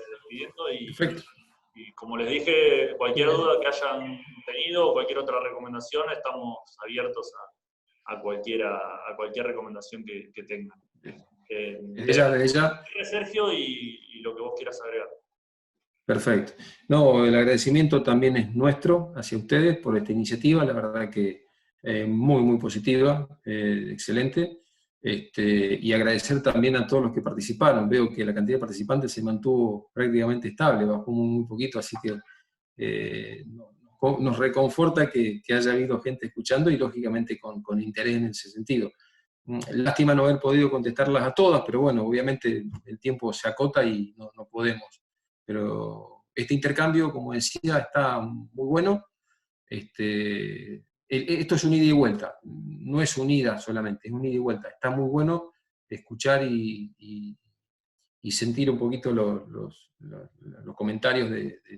despidiendo y como les dije, cualquier duda que hayan tenido o cualquier otra recomendación, estamos abiertos a cualquier recomendación que tengan. Sergio, y lo que vos quieras agregar. Perfecto. No, el agradecimiento también es nuestro hacia ustedes por esta iniciativa, la verdad que muy, muy positiva, excelente. Y agradecer también a todos los que participaron. Veo que la cantidad de participantes se mantuvo prácticamente estable, bajó muy poquito, así que nos reconforta que haya habido gente escuchando y lógicamente con interés en ese sentido. Lástima no haber podido contestarlas a todas, pero bueno, obviamente el tiempo se acota y no podemos. Pero este intercambio, como decía, está muy bueno. Esto es un ida y vuelta, no es un ida solamente, es un ida y vuelta. Está muy bueno escuchar y sentir un poquito los comentarios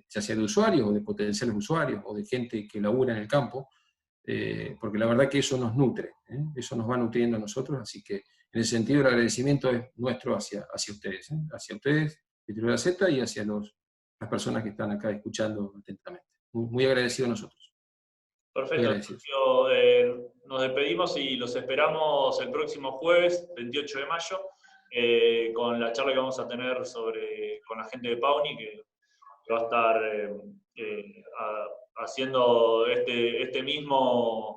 ya sea de usuarios o de potenciales usuarios o de gente que labura en el campo, porque la verdad que eso nos nutre, eso nos va nutriendo a nosotros, así que en ese sentido el agradecimiento es nuestro hacia ustedes, hacia ustedes, Petrolera Z, y hacia las personas que están acá escuchando atentamente. Muy agradecido a nosotros. Perfecto, nos despedimos y los esperamos el próximo jueves, 28 de mayo, con la charla que vamos a tener con la gente de Pauni, que va a estar haciendo esta misma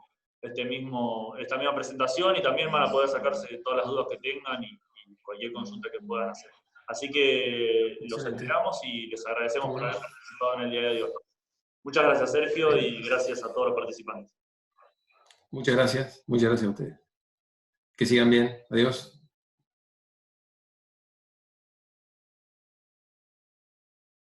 presentación, y también van a poder sacarse todas las dudas que tengan y cualquier consulta que puedan hacer. Así que los esperamos y les agradecemos por haber participado en el día de hoy. Muchas gracias, Sergio, y gracias a todos los participantes. Muchas gracias a ustedes. Que sigan bien. Adiós.